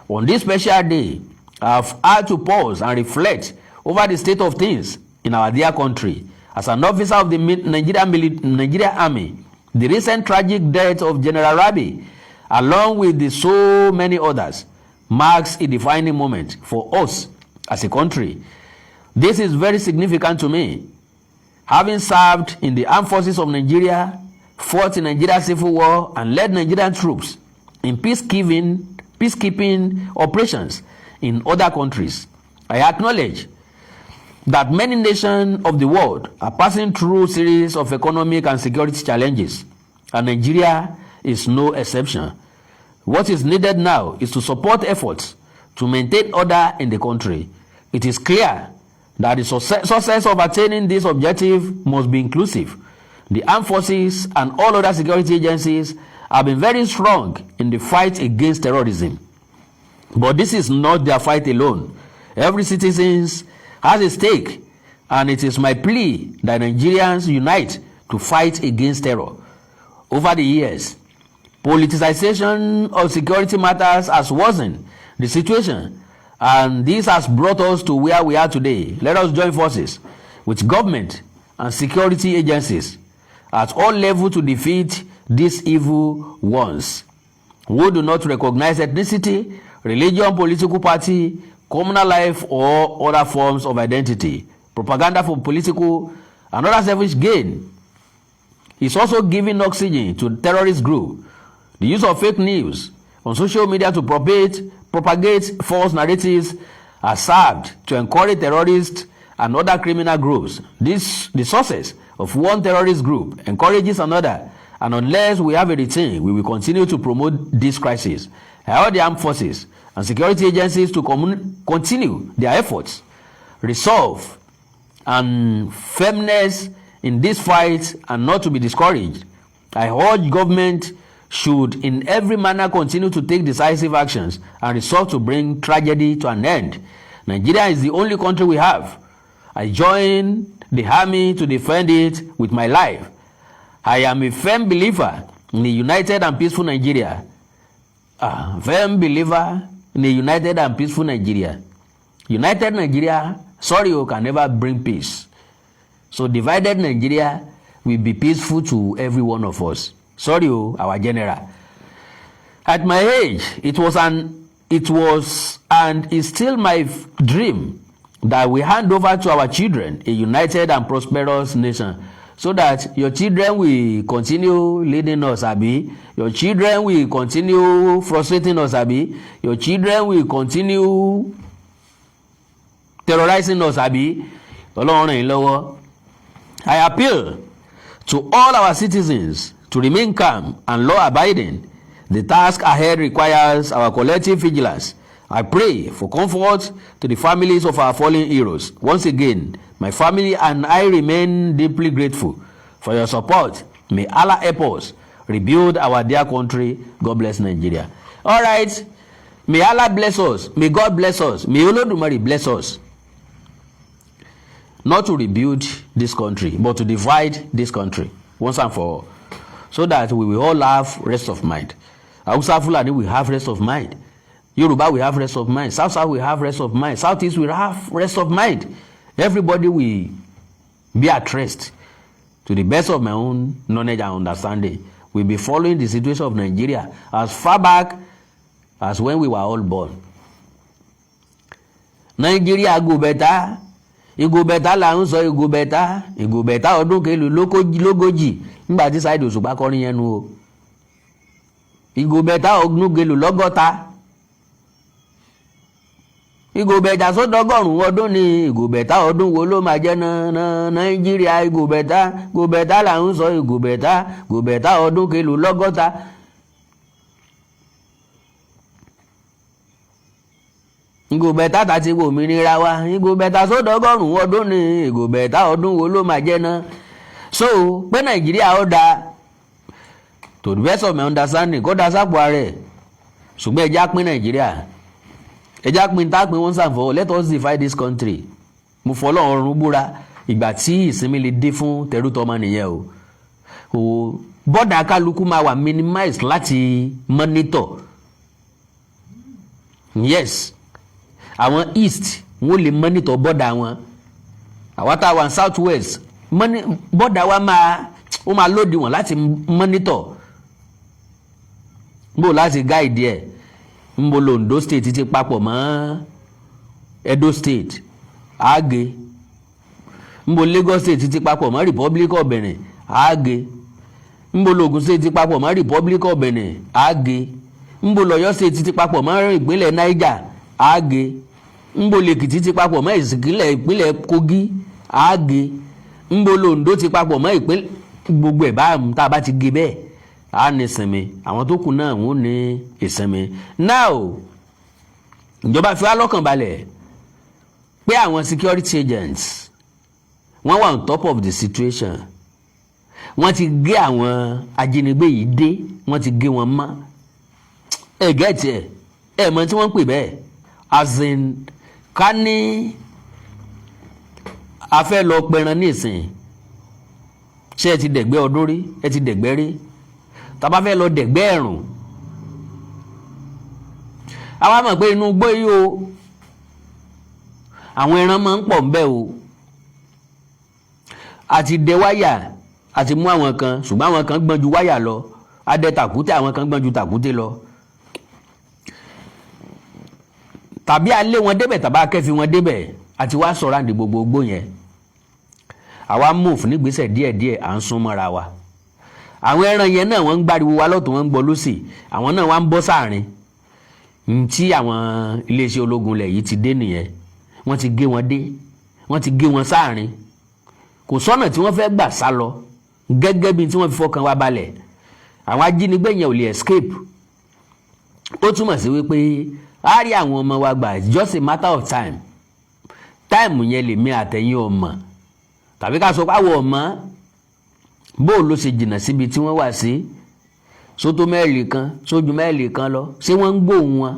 On this special day, I have had to pause and reflect over the state of things in our dear country. As an officer of the Nigeria Army, the recent tragic death of General Rabi, along with the so many others, marks a defining moment for us as a country. This is very significant to me. having served in the armed forces of Nigeria, fought in Nigeria's civil war, and led Nigerian troops in peacekeeping operations in other countries. I acknowledge that many nations of the world are passing through a series of economic and security challenges, and Nigeria is no exception. What is needed now is to support efforts to maintain order in the country. It is clear that the success of attaining this objective must be inclusive. The armed forces and all other security agencies have been very strong in the fight against terrorism. But this is not their fight alone. Every citizen has a stake, and it is my plea that Nigerians unite to fight against terror. Over the years, politicization of security matters has worsened the situation, and this has brought us to where we are today. Let us join forces with government and security agencies at all levels to defeat these evil ones who do not recognize ethnicity, religion, political party, communal life, or other forms of identity. Propaganda for political and other selfish gain is also giving oxygen to terrorist groups. The use of fake news on social media to propagate false narratives has served to encourage terrorists and other criminal groups. The success of one terrorist group encourages another, and unless we have a routine, we will continue to promote this crisis. I urge the armed forces and security agencies to continue their efforts, resolve, and firmness in this fight, and not to be discouraged. I urge government should in every manner continue to take decisive actions and resolve to bring tragedy to an end. Nigeria is the only country we have. I join the army to defend it with my life. I am a firm believer in a united and peaceful Nigeria. A firm believer in a united and peaceful Nigeria. United Nigeria, can never bring peace. So divided Nigeria will be peaceful to every one of us. Our general. At my age, it was and is still my dream that we hand over to our children a united and prosperous nation, so that your children will continue leading us, Abi. Your children will continue frustrating us, Abi. Your children will continue terrorizing us, Abi. I appeal to all our citizens to remain calm and law-abiding. The task ahead requires our collective vigilance. I pray for comfort to the families of our fallen heroes. Once again, my family and I remain deeply grateful for your support. May Allah help us rebuild our dear country. God bless Nigeria. All right. May Allah bless us. May God bless us. May Olodumare bless us. Not to rebuild this country, but to divide this country once and for all, so that we will all have rest of mind. Hausa Fulani will have rest of mind. Yoruba will have rest of mind. South will have rest of mind. Southeast will have rest of mind. Everybody will be at rest. To the best of my own knowledge and understanding, we'll be following the situation of Nigeria as far back as when we were all born. Nigeria go better. Igo better la ń sọ igo better. Igo better ọdún kelu lógójì nígbà tí Saheed Òṣùpá kọrin yẹn nu o. Igo better ọdún kelu lọ́gọ́ta. Igo better sọ́dọ̀gọ́rùn-ún ọdún ni igo better ọdún wo ló máa jẹ́ na Nàìjíríà. Igo better la ń sọ igo better ọdún kelu lọ́gọ́ta. Igo beta tati wo òmìnira wa. Igo beta sọ́dọ̀gọ́rùn-ún ọdún ni igo beta ọdún wo ló máa jẹ́ náà. So pé Nàìjíríà ó da, to the best of my understanding, kó da sápò ààrẹ. Ṣùgbọ́n ẹja pín Nàìjíríà, ẹja pín tápín wọn sàǹfọ̀. Let us divide this country. Mo fọlọ́ ọ̀run búra ìgbà tí ìsinmi lè dé fún tẹrútọmọ nìyẹn o. Bọ́dà kálukú máa wà minimized láti monitor. Yes. Àwọn east wọ́n lè monitor bọ́dà wọn. Àwọn táwọn south west bọ́dà wa máa lòdì wọn láti monitor. Bó láti guide ẹ̀. Nbo Ondo state ti papọ̀ mọ́ Edo state. Àgé. ńbo Lagos State ti papọ̀ mọ́ Republic of Benin àágé, ńbo l'Ògùn State ti papọ̀ mọ́ Republic of Benin àágé, ńbo l'Ọ̀yọ́ State ti papọ̀ mọ́ ìpínlẹ̀ Niger àágé, ńbo l'Èkìtì ti papọ̀ mọ́ ìpínlẹ̀ Kogi àágé, ńbo l'Oǹdó ti papọ̀ mọ́ ìpínlẹ̀ gbogbo ẹ̀ báyìí tá a bá ti gé bẹ́ẹ̀ á ní ìsinmi, àwọn tó kù náà wọ́n ní ìsinmi. Now ìjọba fi wá lọ́kàn balẹ̀ pé àwọn security agents wọ́n wà on top of the situation, wọ́n ti gé àwọn ajínigbé yìí dé, wọ́n ti gé wọn mọ́. ẹ gẹ́ẹ̀tì ẹ mọ̀ tí wọ́n ń pè bẹ́ẹ̀, as in ká ní a fẹ́ lọ pẹran ní ìsìn, ṣé ẹ ti dẹ̀gbẹ́ ọdún rí, ẹ ti dẹ̀gbẹ́ rí, tá bá fẹ́ lọ dẹ̀gbẹ́ ẹ̀rùn, àwa mọ̀ pé inú igbó yìí o àwọn ẹran máa ń pọ̀ ńbẹ̀ o, àti dẹ wáyà àti mú àwọn kan, ṣùgbọ́n àwọn kan gbọ́n ju wáyà lọ, adẹ tàkúté, àwọn kan gbọ́n ju tàkúté lọ, tàbí alé wọn débẹ̀ tàbí akẹ́fi wọn débẹ̀, àti wá sọ̀rọ̀ àǹdí gbogbo ogbó yẹn. Àwa move nígbésẹ̀ díẹ̀díẹ̀, à ń sún mọ́ra wa. Àwọn ẹran yẹn náà wọ́n ń gbáriwo wa lọ́tún, wọ́n ń gbọ́ lọ́sì, àwọn náà wá ń bọ́ sáàrin tí àwọn iléeṣẹ́ ológun ilẹ̀ yìí ti dé nìyẹn. Wọ́n ti gé wọn dé, wọ́n ti gé wọn sáàrin, kò sọ́nà tí wọ́n fẹ́ gbà sá lọ, gẹ́gẹ́ bí tí wọ́n fi fọkàn wa balẹ̀. Àwọn ajínigbé yẹn ò lè escape. Ó túmọ̀ sí wípé a rí àwọn ọmọ wa gbà, just a matter of time. Time yẹn lèmi àtẹ̀yìn ọmọ, tàbí ká sọ pé àwọn ọmọ bó ló ṣe jìnnà síbi tí wọ́n wà sí, sótó mẹ́ẹ̀lì kan, sójú mẹ́ẹ̀lì kan lọ, ṣé wọ́n ń gbóhùn wọn?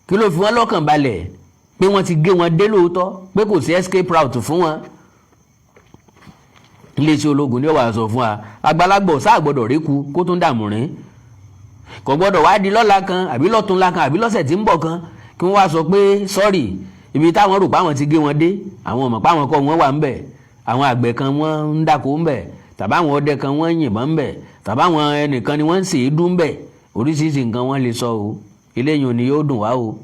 Kí ló fi wọ́n lọ́kàn balẹ̀ pé wọ́n ti gé wọn dé lóòótọ́, pé kò sí escape route fún wọn? Iléeṣẹ́ ológun ni ó wà sọ fún wa, àgbàlagbà sáà gbọ́dọ̀ rékú kó tún dààmú rìn, kò gbọ́dọ̀ wá di lọ́la kan àbí lọ́túnla kan àbí lọ́sẹ̀ tí ń bọ̀ kan kí wọ́n wá sọ pé sorry, ibi táwọn rò páwọn ti gé wọn dé, àwọn ọmọ páwọn kọ́ wọn wà ń bẹ̀, àwọn àgbẹ̀ kan wọ́n ń dáko ń bẹ̀, tàbí àwọn ọdẹ kan wọ́n ń yìnbọn ń bẹ̀, tàbí àwọn ẹnìkan ni wọ́n ń ṣe é dún bẹ̀, oríṣiríṣi nǹkan wọ́n lè sọ o. Eléyìí ni yóò dùn wá o,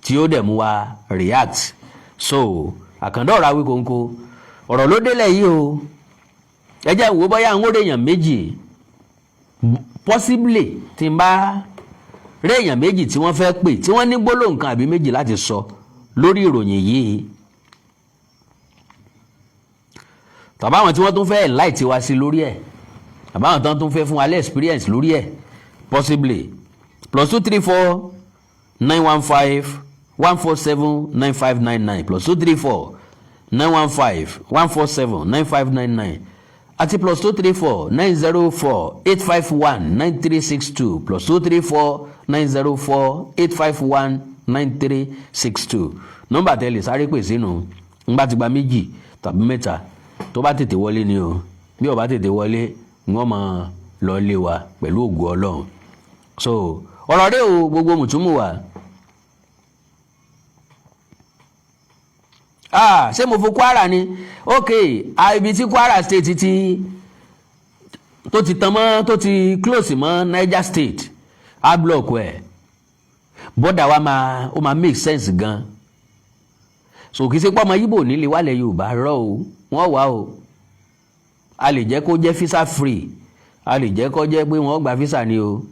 tí ó dẹ̀ mú wa react. So àkàndọ̀rọ̀ Awíkonko ọ̀rọ̀ ló délẹ̀ yìí o, ẹ jẹ́ ìwò bọ́yá àwọn èèyàn méjì possibly tí n bá rí èèyàn méjì tí wọ́n fẹ́ pè tí wọ́n ní gbólóhùn kan àbí méjì láti sọ lórí ìròyìn yìí, tàbí àwọn tí wọ́n tún fẹ́ enlight wa sí lórí ẹ̀, tàbí àwọn tán tún fẹ́ fún wa lé experience lórí ẹ̀, possibly +234 915 147 9599 +234 915 147 9599 àti +234 904 851 9362 +234 904 851 9362. Nọ́mbà tẹ́lẹ̀ sáré pè sínú ńgbà tí gba méjì tàbí mẹ́ta, tó bá tètè wọlé ni o, bí ó bá tètè wọlé wọ́n máa lọ lé wa pẹ̀lú ògo Ọlọ́run. So ọ̀rọ̀ rẹ̀ o gbogbo mùtúmù wa. Ṣé mo fo Kwara ni? Ok, ibi tí Kwara State tó ti tán mọ́, tó ti close mọ́ Niger State, a block ẹ̀, bọ́dà wa ó máa make sense gan. So kì í ṣe pé ọmọ Yíbò nílé wálẹ̀ Yorùbá rọ́ o, wọ́n wà o. A lè jẹ́ kó jẹ́ visa free, a lè jẹ́ kó jẹ́ pé wọ́n gba visa ni o.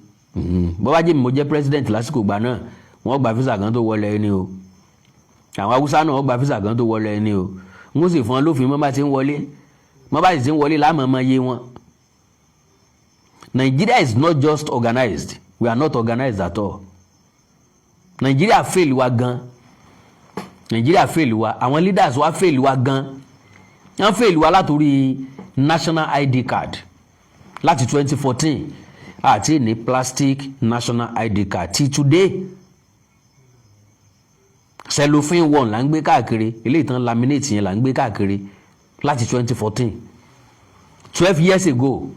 Bó bá jẹ́ mi mo jẹ́ president lásìkò gbà náà, wọ́n gba visa kan tó wọlé ni o. Àwọn Haúsá náà wọ́n gba visa kan tó wọlé ni o. Wọ́n sì fún ọ lófin mọ́ bá ti ń wọlé, mọ́ bá sì ti ń wọlé láàmú ọmọ yé wọn. Nigeria is not just organized, we are not organized at all. Nigeria fail wa gan. Nigeria fail wa, àwọn leaders wa fail wa gan. Wọ́n fail wa látòrí national ID card láti 2014 àti ní plastic national ID card ti today. Cellophane one là ń gbé káàkiri, eléyìí tán laminate yẹn là ń gbé káàkiri láti 2014. 12 years ago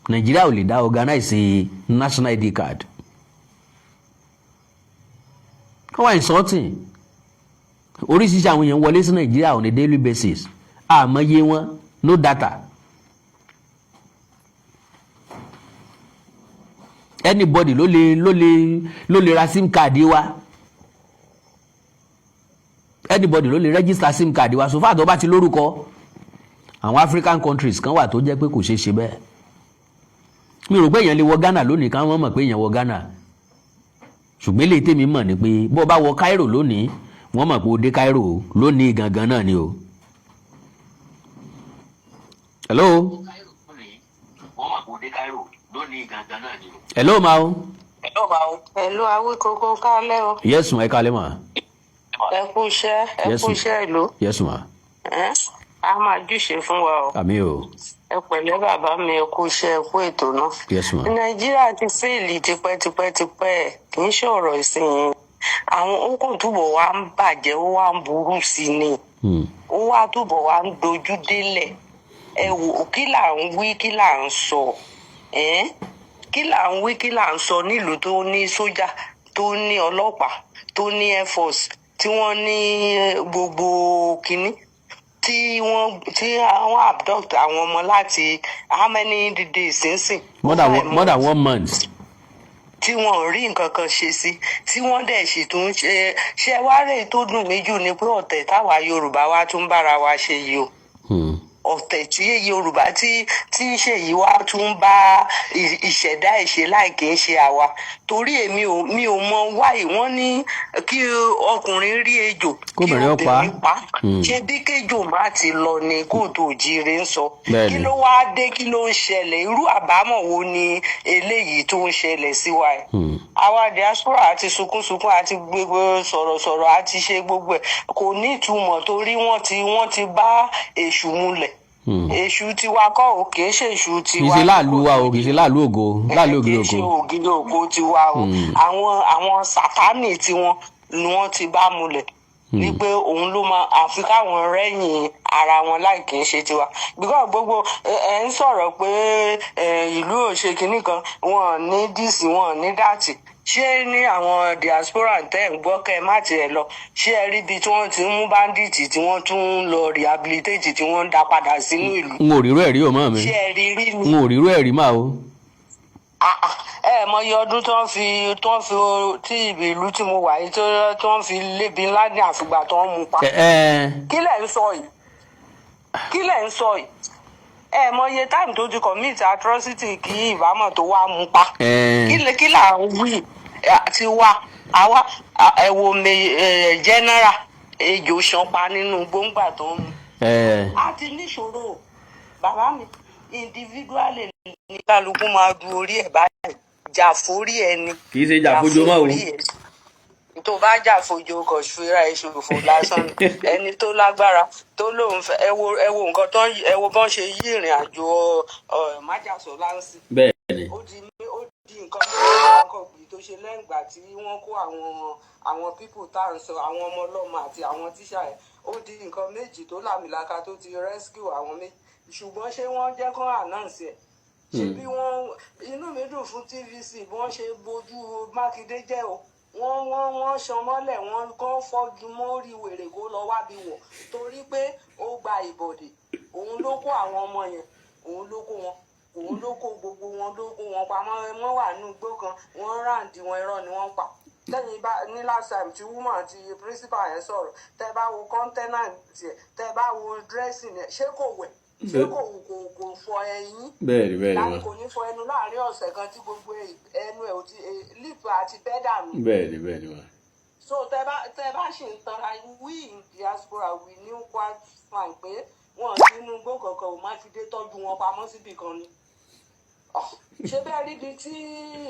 Nigeria ò lè dá organize national ID card. Wọ́n insulting. Oríṣiríṣi àwọn èèyàn wọlé sí Nigeria on a daily basis, àmọye wọn no data. Anybody ló lè ra sim card wa. anybody ló lè register sim card wa so far tó bá ti lórúkọ. Àwọn African countries kan wà tó jẹ́ pé kò ṣeé ṣe bẹ́ẹ̀. Mi rò pé èèyàn lè wọ Ghana lónìí káwọn mọ̀ pé èèyàn wọ Ghana. Ṣùgbọ́n eléyìí tèmi mọ̀ ni pé bó bá wọ Cairo lónìí wọ́n mọ̀ pé ó dé Cairo lónìí gangan náà ni o. Hello. Hello ma o. Hello Awíkókó kálẹ́ o. Yes ma, ẹ kálẹ́ ma. Ẹ kú iṣẹ́ ìlú. Yes ma. A máa júṣe fún wa o. Àmín o. Ẹ pẹ̀lẹ́ bàbá mi, ẹ kú iṣẹ́, ẹ kú ètò náà. Yes ma. Nàìjíríà ti fèèlì tipẹ́tipẹ́ kì í ṣọ̀rọ̀ ìsìn. Àwọn okùn túbọ̀ wá ń bàjẹ́, ó wá ń burú sí ni. Ó wá túbọ̀ wá ń dojú délẹ̀. Ẹ wò kí là ń wí kí là ń sọ. Kí là ń wí kí là ń sọ nílùú tó ní sójà, tó ní ọlọ́pàá, tó ní air force, tí wọ́n ní gbogbo kínní, tí àwọn abduct àwọn ọmọ láti how many days sínsìn. More than 1 month. Tí wọn ò rí nǹkan kan ṣe sí, tí wọ́n dẹ̀ sì tún ṣe wá rèé tó dùn mí jù ni pé ọ̀tẹ̀ táwa Yorùbá wa tún bára wa ṣe yìí o. Ọ̀tẹ̀ tí Yorùbá tí Ṣèyí wá tún bá ìṣẹ̀dá ìṣe láì kì í ṣe àwa. Torí mi ò mọ wáyé wọ́n ní kí ọkùnrin rí ejò kí obìnrin pa. Ṣé bí kéjò má ti lọ ni kóòtù òjíire ń sọ. Kí ló wá dé, kí ló ń ṣẹlẹ̀, irú àbámọ̀ wo ni eléyìí tó ń ṣẹlẹ̀ sí wa ẹ̀. Àwa diaspora àti sunkúnsunkún àti gbogbo sọ̀rọ̀sọ̀rọ̀ àti ṣe gbogbo ẹ̀ kò ní ìtumọ̀ torí wọ́n ti bá èṣù múlẹ̀. Èṣù tiwa kọ́ o, kì í ṣe èṣù tiwa. Kì í ṣe láàlú wa o, kì í ṣe láàlú ògo, láàlú ògiri ògo. Kì í ṣe ògiri ògo tiwa o. Àwọn sátánì tiwọn ni wọ́n ti bá múlẹ̀. Ní pé òun ló máa àfi káwọn rẹ́yìn ara wọn láì kì í ṣe tiwa. Bíkọ́ gbogbo ẹ̀ ń sọ̀rọ̀ pé ìlú ò ṣe kinní kan, wọn ò ní díìsì, wọn ò ní dàtì. Ṣé ní àwọn diaspora tẹ́ ń gbọ́ kẹ́ ẹ má tiẹ̀ lọ, ṣé ẹ rí ibi tí wọ́n ti ń mú báńdíìtì tí wọ́n tún ń lọ rehabilitate tí wọ́n ń dá padà sínú ìlú? N ò rírú ẹ̀ rí o mọ́ mi. Ṣé ẹ rí ni? N ò rírú ẹ̀ rí máa o. Mọyì ọdún tó ń fi tí ìlú tí mo wà yìí tó ń fi lébi ńlá ní àfìgbà tó ń mú pa. Kí lẹ̀ ń sọ yìí? Kí lẹ̀ ń sọ yìí? Mọyì time tó ti commit atrocity kí ìbámọ̀ tó wá mú pa. Kí là ń wí ti wá àwa ẹ̀wò general ejò ṣanpa nínú gbóngbà tó ń mú. A ti níṣòro bàbá mi individually ní kálukú máa du orí ẹ̀ báyìí jà forí ẹni. Kì í ṣe jà fojú mọ́ o. Tó bá jà fojú kò ṣúra ìṣòfò lásán ẹni tó lágbára tó lóun fẹ́ ẹ wo nǹkan tó ẹ wo bọ́n ṣe yí ìrìn àjò májàsọ láǹsì. Bẹ́ẹ̀ni. Ó di nǹkan gbé tó ṣe lẹ́yìn ìgbà tí wọ́n kó àwọn pípò tá à ń sọ àwọn ọmọ ọlọ́mọ àti àwọn tíṣà ẹ̀ ó di nǹkan méjì tó làmìlaka tó ti rescue àwọn méjì ṣùgbọ́n ṣé wọ́n jẹ́ kán announce ẹ̀ ṣé bí inú mi dùn fún TVC bí wọ́n ṣe bójú Mákindé jẹ́ o wọ́n ṣan mọ́lẹ̀ wọ́n kàn fọ́jú mórí wèrè kó lọ wábi wọ̀ torí pé ó gba ìbọ̀dè òun ló kó àwọn ọmọ yẹn òun ló kó wọn òun ló kó gbogbo wọn ló kó wọn pamọ́ wọ́n wà nínú igbó kan wọ́n ráǹdì wọn irọ́ ni wọ́n pa lẹ́yìn ní last time tí woman àti principal yẹn sọ̀rọ̀ tẹ́ bá wo container tiẹ̀ tẹ́ bá wo dressing yẹn ṣé kò wẹ̀ ṣé kò fọ ẹyin bẹ́ẹ̀ni láti kò ní fọ ẹnu láàrin ọ̀sẹ̀ kan tí gbogbo ẹnu ẹ̀ ò ti lip àti pẹ́dà mi. bẹ́ẹ̀ni wa. so tẹ́ bá ṣì ń tanra we in diaspora we knew quite fine pé wọ́n sínú igbó kankan ò Mákindé tọ́jú wọn pamọ́ síbì kan ni. ṣé bẹ́ẹ̀ rí ibi tí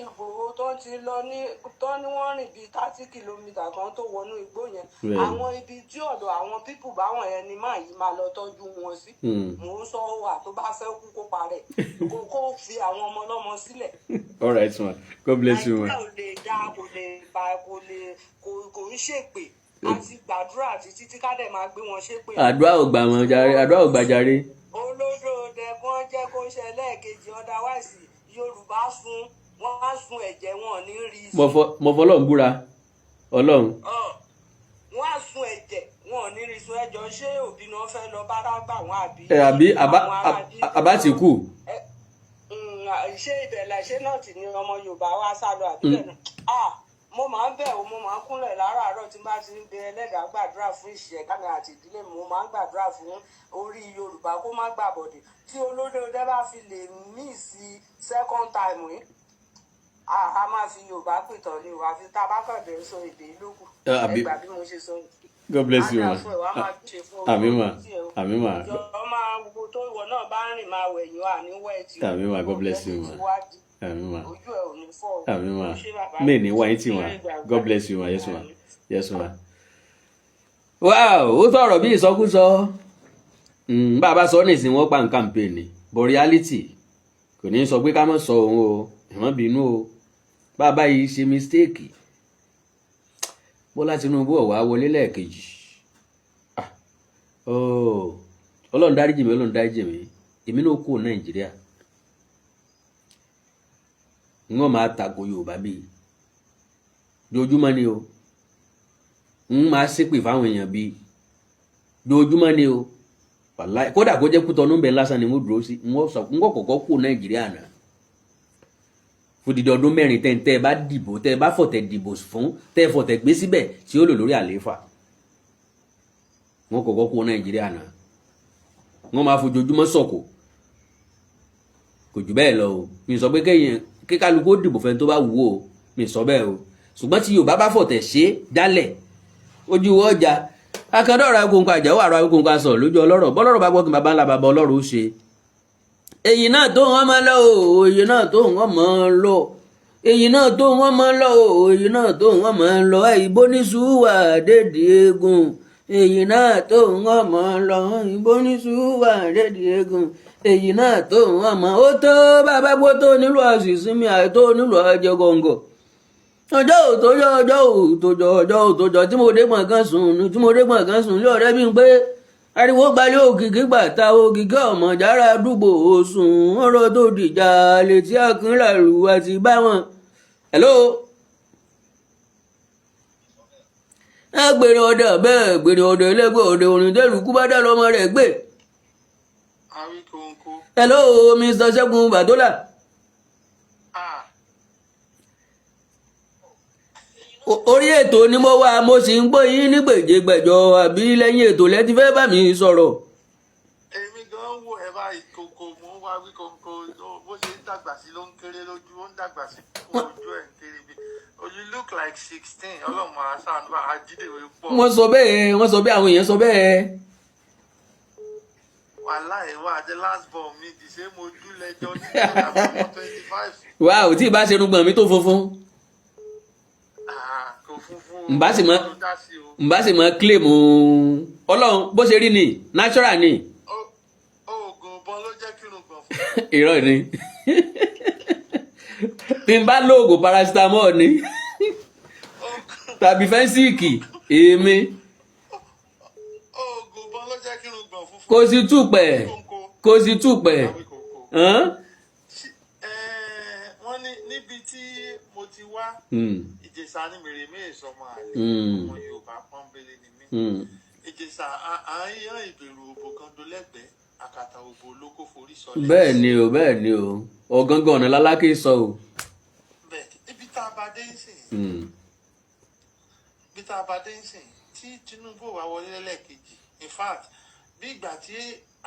Ìgbòho tó ti lọ ní wọ́n rìn bíi 30 kìlómítà kan tó wọnú igbó yẹn àwọn ibi tí ọ̀dọ̀ àwọn pípù báwọn yẹn ni máa yìí máa lọ tọ́jú wọn sí. mò ń sọ wà tó bá fẹ́ kú kó parẹ́ kó fi àwọn ọmọ ọlọ́mọ sílẹ̀. all right ma, God bless you ma. Nàìjíríà ò lè dá kò lè ba kò ń ṣèpè àti gbàdúrà títí tí ká dẹ̀ máa gbé wọn ṣépè. àdúrà ò gbà wọn jàre, àdúrà ò gbà jàre. olódò dẹ̀gbọ́n jẹ́ kó ṣe lẹ́ẹ̀kejì otherwise Yorùbá wọ́n á sun ẹ̀jẹ̀ wọn ní rí i. mo fọlọ́run búra Ọlọ́run. wọ́n á sun ẹ̀jẹ̀ wọn ní rí i sun ẹjọ́ ṣé òbí náà fẹ́ lọ bára gbà wọ́n àbí. àbá ti kú. ṣé ìbẹ̀lẹ̀ ṣé náà ti ní ọmọ Yorùbá wá sálọ àbí bẹ́ẹ̀ náà. mo máa ń bẹ̀ ọ́, mo máa ń kúnlẹ̀ láràárọ̀ tí n bá ti ń bẹ ẹlẹ́dàá gbàdúrà fún ìṣẹ̀dá mi àti ìdílé mi, mo máa ń gbàdúrà fún orí Yorùbá kó má gbàbọ̀dè tí olódé bá fi lè mí sí second time yìí a máa fi Yorùbá pìtàn ní o àfi tá a bá kàn dé sọ èdè ìlókù ẹgbà bí mo ṣe sọ yìí. God bless you ma. Àmín ma. Àmín ma. ìjọ máa gbogbo tó ìwọ náà bá rìn máa wẹ̀yìn wà ní wẹ̀ẹ̀tì. Àmín ma. God bless you ma. Àmín ma. ojú ẹ̀ ò ní fọ́. Àmín ma. mi ní wáyé tí ma. God bless you ma. Yes ma. Yes ma. Wow, ó tọrọ bí ìsọkúsọ bàbá sọ ní ìsìn wọn pa nǹkan campaign ni but reality kò ní sọ pé ká má sọ òun o ẹ má bínú o bàbá yìí ṣe mistake. Bọ́lá Tinubu ó wá wọlé lẹ́ẹ̀kejì Ọlọ́run dáríjì mi, Ọlọ́run dáríjì mi, èmi náà kó Nàìjíríà wọ́n máa tako Yorùbá bíi dojúmọ́ ni o máa ṣépè fáwọn èèyàn bíi dojúmọ́ ni o wàláì kódà kó jẹ́ Kútọ́nù ń bẹ lásán ni wọ́n dúró sí wọ́n kọ́kọ́ kó Nàìjíríà náà fún dídí ọdún mẹ́rin tẹ́ ẹ bá dìbò tẹ́ ẹ bá fọ̀tẹ̀ dìbò fún tẹ́ ẹ fọ̀tẹ̀ gbé síbẹ̀ tí ó lò lórí àlééfà wọ́n kọ́kọ́ kó Nàìjíríà náà wọ́n máa fojoojúmọ́ sọ̀kò kò jù bẹ́ẹ̀ lọ o mi sọ pé kíkálukú ó dìbò fẹ́ni tó bá wù ó mi sọ bẹ́ẹ̀ o ṣùgbọ́n tí Yorùbá bá fọ̀tẹ̀ ṣe dálẹ̀ ojú ọjà akadọ́ra gbòǹkà àjàwó àrà gbòǹkà sọ lójú ọlọ́rọ̀ bọ́lọ́rọ̀ bá gbọ́ kí baba ńlá baba ọlọ́rọ̀ ó ṣe èyí náà tó wọ́n máa lọ o èyí náà tó wọ́n máa lọ èyí náà tó wọ́n máa lọ o èyí náà tó wọ́n máa lọ ìbò ní sùúwà dédìí eégún èyí náà tó wọ́n máa lọ ìbò ní sùúwà dédìí eégún èyí náà tó wọ́n máa ó tó bàbá bó tó nílò àṣìṣinmi àìtó nílò àjẹgọ̀ǹgọ̀ ọjọ́ òtòjọ́ tí mo dé gbọ̀ngàn sùn lé ọ̀rẹ́ mi pé ariwo gbalẹ̀ òkìkí gbàtà òkìkí ọmọ jára àdúgbò òsùn ọ̀rọ̀ tó dìjà létí akínlàlù àti báwọn. hello. gbèrè ọdẹ bẹ́ẹ̀ gbèrè ọdẹ ẹlẹ́gbẹ́ ọdẹ orin tẹ́lù kú bá dá lọ́mọ rẹ̀ gbé. hello Mr. Ṣẹ́gun Bàtólà. orí ètò ni mo wà mo sì ń gbọ́ yín ní gbèjègbèjọ àbí lẹ́yìn ètò lẹ́tí fẹ́ bá mi sọ̀rọ̀. èmi gan wo ẹ bá ìkòkò mò ń wá wí kòkò bó ṣe ń dàgbà sí ló ń kéré lójú ó ń dàgbà sí ojú ẹ̀ ń kéré bí you look like 16 ọlọ́mọ aṣáájú àjídèwé pọ̀. wọ́n sọ bẹ́ẹ̀ àwọn èèyàn sọ bẹ́ẹ̀. wàhálà ìwà àti last born mi the same ojú lẹ́jọ́ ní ọ̀dà 25. wà á tí ì bá ṣe irùngbọ̀n mi tó funfun. Mbá sì mọ claim Ọlọ́run bó ṣe rí ni natural ni. oògùn ọbọ ló jẹ́ kí irun gbọ̀n fún. irọ́ ni tí n bá lóògùn paracetamol ni tàbí fẹ́ńsìkì èmi. oògùn ọbọ ló jẹ́ kí irun gbọ̀n fún. kò sí túpẹ̀. wọ́n ní níbi tí mo ti wá. Ìjẹ̀ṣà ni mèremère sọmọ àlè ọmọ Yorùbá pọ́nbélé ni mí. Ìjẹ̀ṣà à ń yan ìbẹ̀rù òbò kan dolẹ́gbẹ̀ẹ́ àkàtà òbò olóko forí sọ lẹ́yìn. bẹ́ẹ̀ ni o ọ̀gángan ọ̀nà lálákè sọ o. bẹ́ẹ̀ ibi tá a bá dé ń sìn tí Tinubu wà wọlé lẹ́lẹ́kejì in fact bí ìgbà tí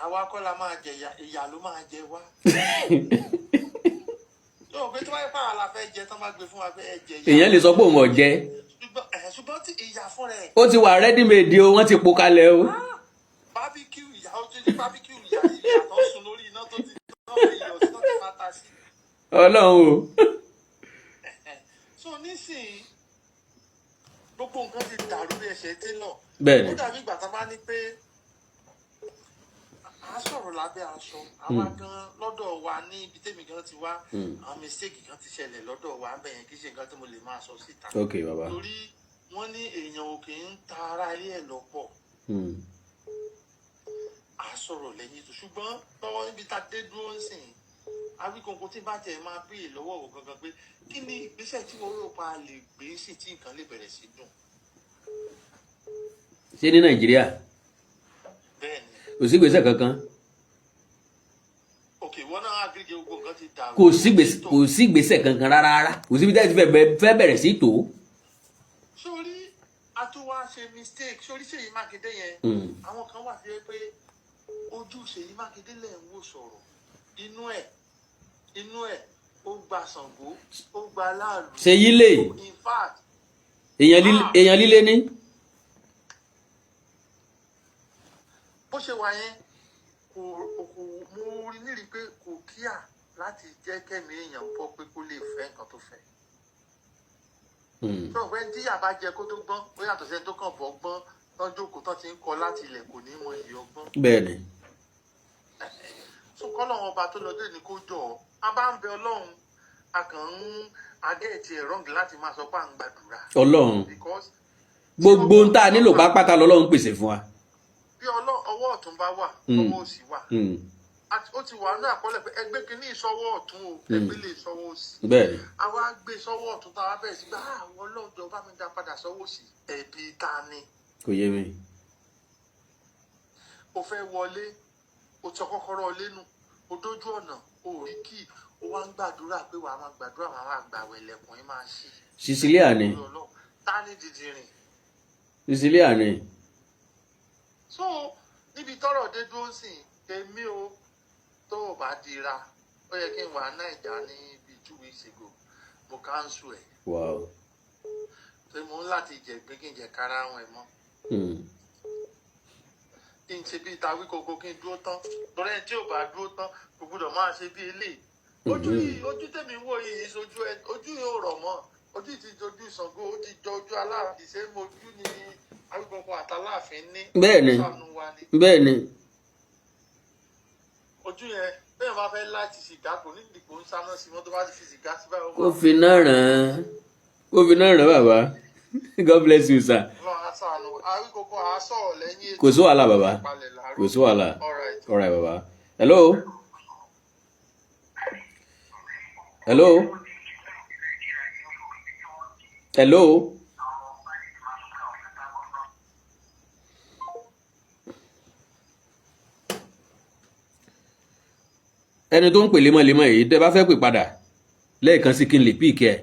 àwa kọ́ la máa jẹ ìyà ló máa jẹ wá. yóò pé tí wọ́n pa àlà fẹ́ jẹ tán bá gbé fún wa pé ẹ jẹ. èèyàn lè sọ pé òun ò jẹ. ṣùgbọ́n tí ìyà fún rẹ̀. ó ti wà ready made o wọ́n ti po kalẹ̀ o. barbecue ìyà ó ti ní barbecue ìyà tó sùn lórí iná tó ti náà iyọ̀ tí wọ́n ti máa ta sí. Ọlọ́run o. so nísìnyí gbogbo nǹkan ti dàrú bí ẹsẹ̀ télọ̀. bẹ́ẹ̀ni. ó dàbí ìgbà tá a bá ní pé a sọ̀rọ̀ lábẹ́ aṣọ àwa gan lọ́dọ̀ wa ní ibi tèmi gan ti wá àwọn mistake kan ti ṣẹlẹ̀ lọ́dọ̀ wa bẹ́ẹ̀ yẹn kì í ṣe nǹkan tí mo lè máa sọ síta. ok baba. torí wọ́n ní èèyàn ò kì í ta ara ilé ẹ̀ lọ́pọ̀. a sọ̀rọ̀ lẹ́yìn tó ṣùgbọ́n lọ́wọ́ níbi tá a dé dúró ń sìn Awíkonko tí bá tẹ̀ máa bí ìlọ́wọ́ wò gangan pé kí ni ìgbésẹ̀ tí wọ́n rò pa lè gbé sí tí nǹkan lè bẹ̀rẹ̀ sí dùn. ṣé ní Nàìjíríà kò sí gbèsè kankan. ok wọn náà agbègbè gbogbo nǹkan ti dàrú. kò sí gbèsè kankan rárá kò síbi tẹ́lẹ̀ tí fẹ́ bẹ̀rẹ̀ sí tó sórí àtúwá ṣe mistake sórí Ṣèyí Mákindé yẹn àwọn kan wà sí pé ojú Ṣèyí Mákindé lẹ̀ ń wò sọ̀rọ̀ inú ẹ̀ ó gba Ṣàngó ó gba Aláàlú. Ṣèyí lè in fact èèyàn líle ní. bó ṣe wà yẹn kò mo rí nírí pé kò kíà láti jẹ́ kẹ́mi èèyàn bọ́ pé kó lè fẹ́ nǹkan tó fẹ́. tó ọ̀gbẹ́ tí yàrá jẹ kó tó gbọ́n ó yàtọ̀ sẹ́ni tó kàn bọ́ gbọ́n lọ́jọ́ kó tán ti ń kọ láti ilẹ̀ kò ní mọ iye ọgbọ́n. bẹ́ẹ̀ni. so kọ́lọ́run ọba tó lọ dé ní kó jọ ọ́ a bá ń bẹ Ọlọ́run a kàn ń agẹ́ẹ̀tì ẹ̀ rọ́ǹgì láti máa sọ pé à ń gbàdúrà. Ọlọ́run gbogbo ń tá a nílò pápátá lọ́lọ́run pèsè fún wa. bí ọwọ́ ọ̀tún bá wà ọwọ́ òsì wà ó ti wà ní àkọọ́lẹ̀ pé ẹgbẹ́ kìíní ìsọwọ́ ọ̀tún o ẹgbẹ́ lè sọwọ́ òsì. bẹ́ẹ̀ni. àwa gbé sọwọ́ ọ̀tún tá a bẹ̀rẹ̀ sí gbà àwọn ọlọ́jọ́ bá mi dá padà sọwọ́ òsì ẹ̀bí ta ni. kò yé mi. o fẹ́ wọlé o sọ kọ́kọ́rọ́ lẹ́nu o dójú ọ̀nà o rí kí o wá ń gbàdúrà pé wàá máa gbàdúrà wàá máa gbàwẹ̀ lẹ̀kùn yín máa ṣí. Sicilia ni. ta ni dìdìrìn. Sicilia ni. so níbi tọ́rọ̀ dé dúró sí èmi o tó o bá dira ó yẹ kí n wà Naija ní bíi 2 weeks ago mo cancel ẹ̀. wow. pé mo ń láti jẹ gbé kí n jẹ kára àwọn ẹ̀ mọ́. kí n ṣe bíi tawí koko kí n dúró tán torí ẹni tí ò bá dúró tán kò gbúdọ̀ máa ṣe bíi eléyìí. ojú tèmi wò yìí sojú ẹ ojú yóò rọ̀ mọ́ ojú ti dojú Ṣàngó ó ti jọ ojú Aláàfin ṣé mo ojú ni Awíkọ́nkọ́ àtàláàfin ní. bẹ́ẹ̀ni bẹ́ẹ̀ni. ojú yẹn bẹ́ẹ̀ bá fẹ́ láti sìgá kò ní ìdìbò ń sáná sí wọn tó bá ti fi sìgá sí báyìí. kó fi náà ràn bàbá. God bless you sir. Awíkọ́nkọ́ àá sọ̀rọ̀ lẹ́yìn ètò. kò sí wàhálà bàbá kò sí wàhálà. all right bàbá. hello. hello. hello. ẹni tó ń pè lemọ́lemọ́ yìí tẹ́ bá fẹ́ pè padà lẹ́ẹ̀kan sí kí n lè píìkì ẹ̀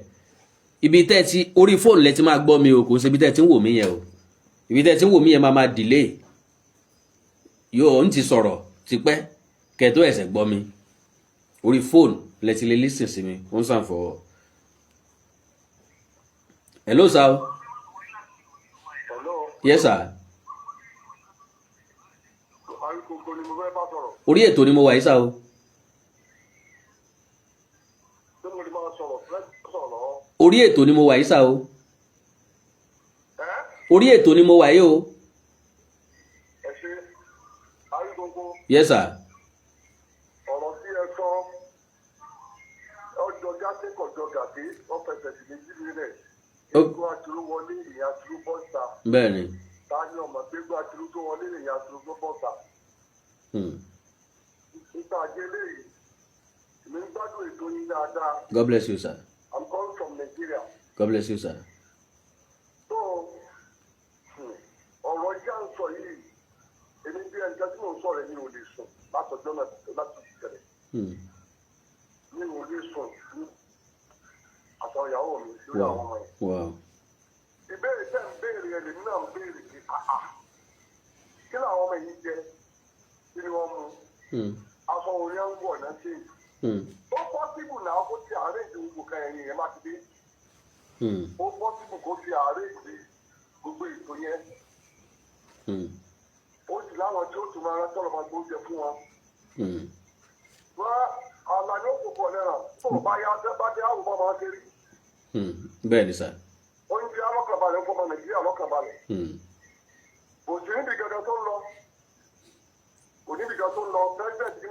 ibi tẹ́ ti orí fóònù lẹ ti máa gbọ́ mi o kò sí ibi tẹ́ ti ń wò mí yẹn o ibi tẹ́ ti ń wò mí yẹn máa delay yóò ń ti sọ̀rọ̀ tipẹ́ kẹ́ tó ẹ̀sẹ̀ gbọ́ mi orí fóònù lẹ ti lè listen sí mi ó ń sàn fọwọ́. hello sir. hello. yes sir. Awíkọ́nkọ́ ni mo fẹ́ bá sọ̀rọ̀. orí ètò ni mo wà yìí sá o. orí ètò ni mo wà yìí sá o. orí ètò ni mo wà yìí o. ẹ ṣe Awíkọ́nkọ́. yes sir. ọ̀rọ̀ tí ẹ sọ ọjọ́ jáde kọjọ gàdé wọ́n fẹsẹ̀ sí méjì nílẹ̀ ètò àtúrú wọlé ìyá àtúrú bọ́sà. bẹ́ẹ̀ni. ta ni ọmọ gbégbó àtúrú tó wọlé ìyá àtúrú bọ́sà. nípa àjẹlé yìí mi ń gbádùn ètò yín dáadáa. God bless you sir. I'm calling from Nigeria. God bless you sir. so ọ̀rọ̀ ìjà ń sọ yìí èmi bí ẹnìkan tí mò ń sọ̀rọ̀ mi ò lè sùn látọjọ́ náà láti ìṣẹ̀lẹ̀ mi ò lè sùn ní àtàwọn ìyàwó mi lórí àwọn ọmọ yẹn. ìbéèrè tẹ́ ń béèrè ẹ̀ lèmi náà ń béèrè kí kí làwọn ọmọ yìí jẹ kí ni wọ́n mú aṣọ orí ẹ̀ ń wọ̀ náà ṣe ó pọ́sibù náà kó ti àárẹ̀ ìdòwò kan ẹ̀yìn yẹn má ti dé ó pọ́sibù kó ti àárẹ̀ ìdè gbogbo ètò yẹn ó sì láwọn tí ó tún máa rántí ọ̀rọ̀ máa gbóúnjẹ fún wọn. wọ́n àlàyé òkùnkùn ọ̀lẹ́rà tó bá yá bá dé àwòrán máa kéré. bẹ́ẹ̀ ni sà. oúnjẹ alọ́kànbalẹ̀ fọmọ Nàìjíríà alọ́kànbalẹ̀. kò sí níbi gẹ́gẹ́ tó ń lọ kò níbi gẹ́gẹ́ tó ń lọ president ní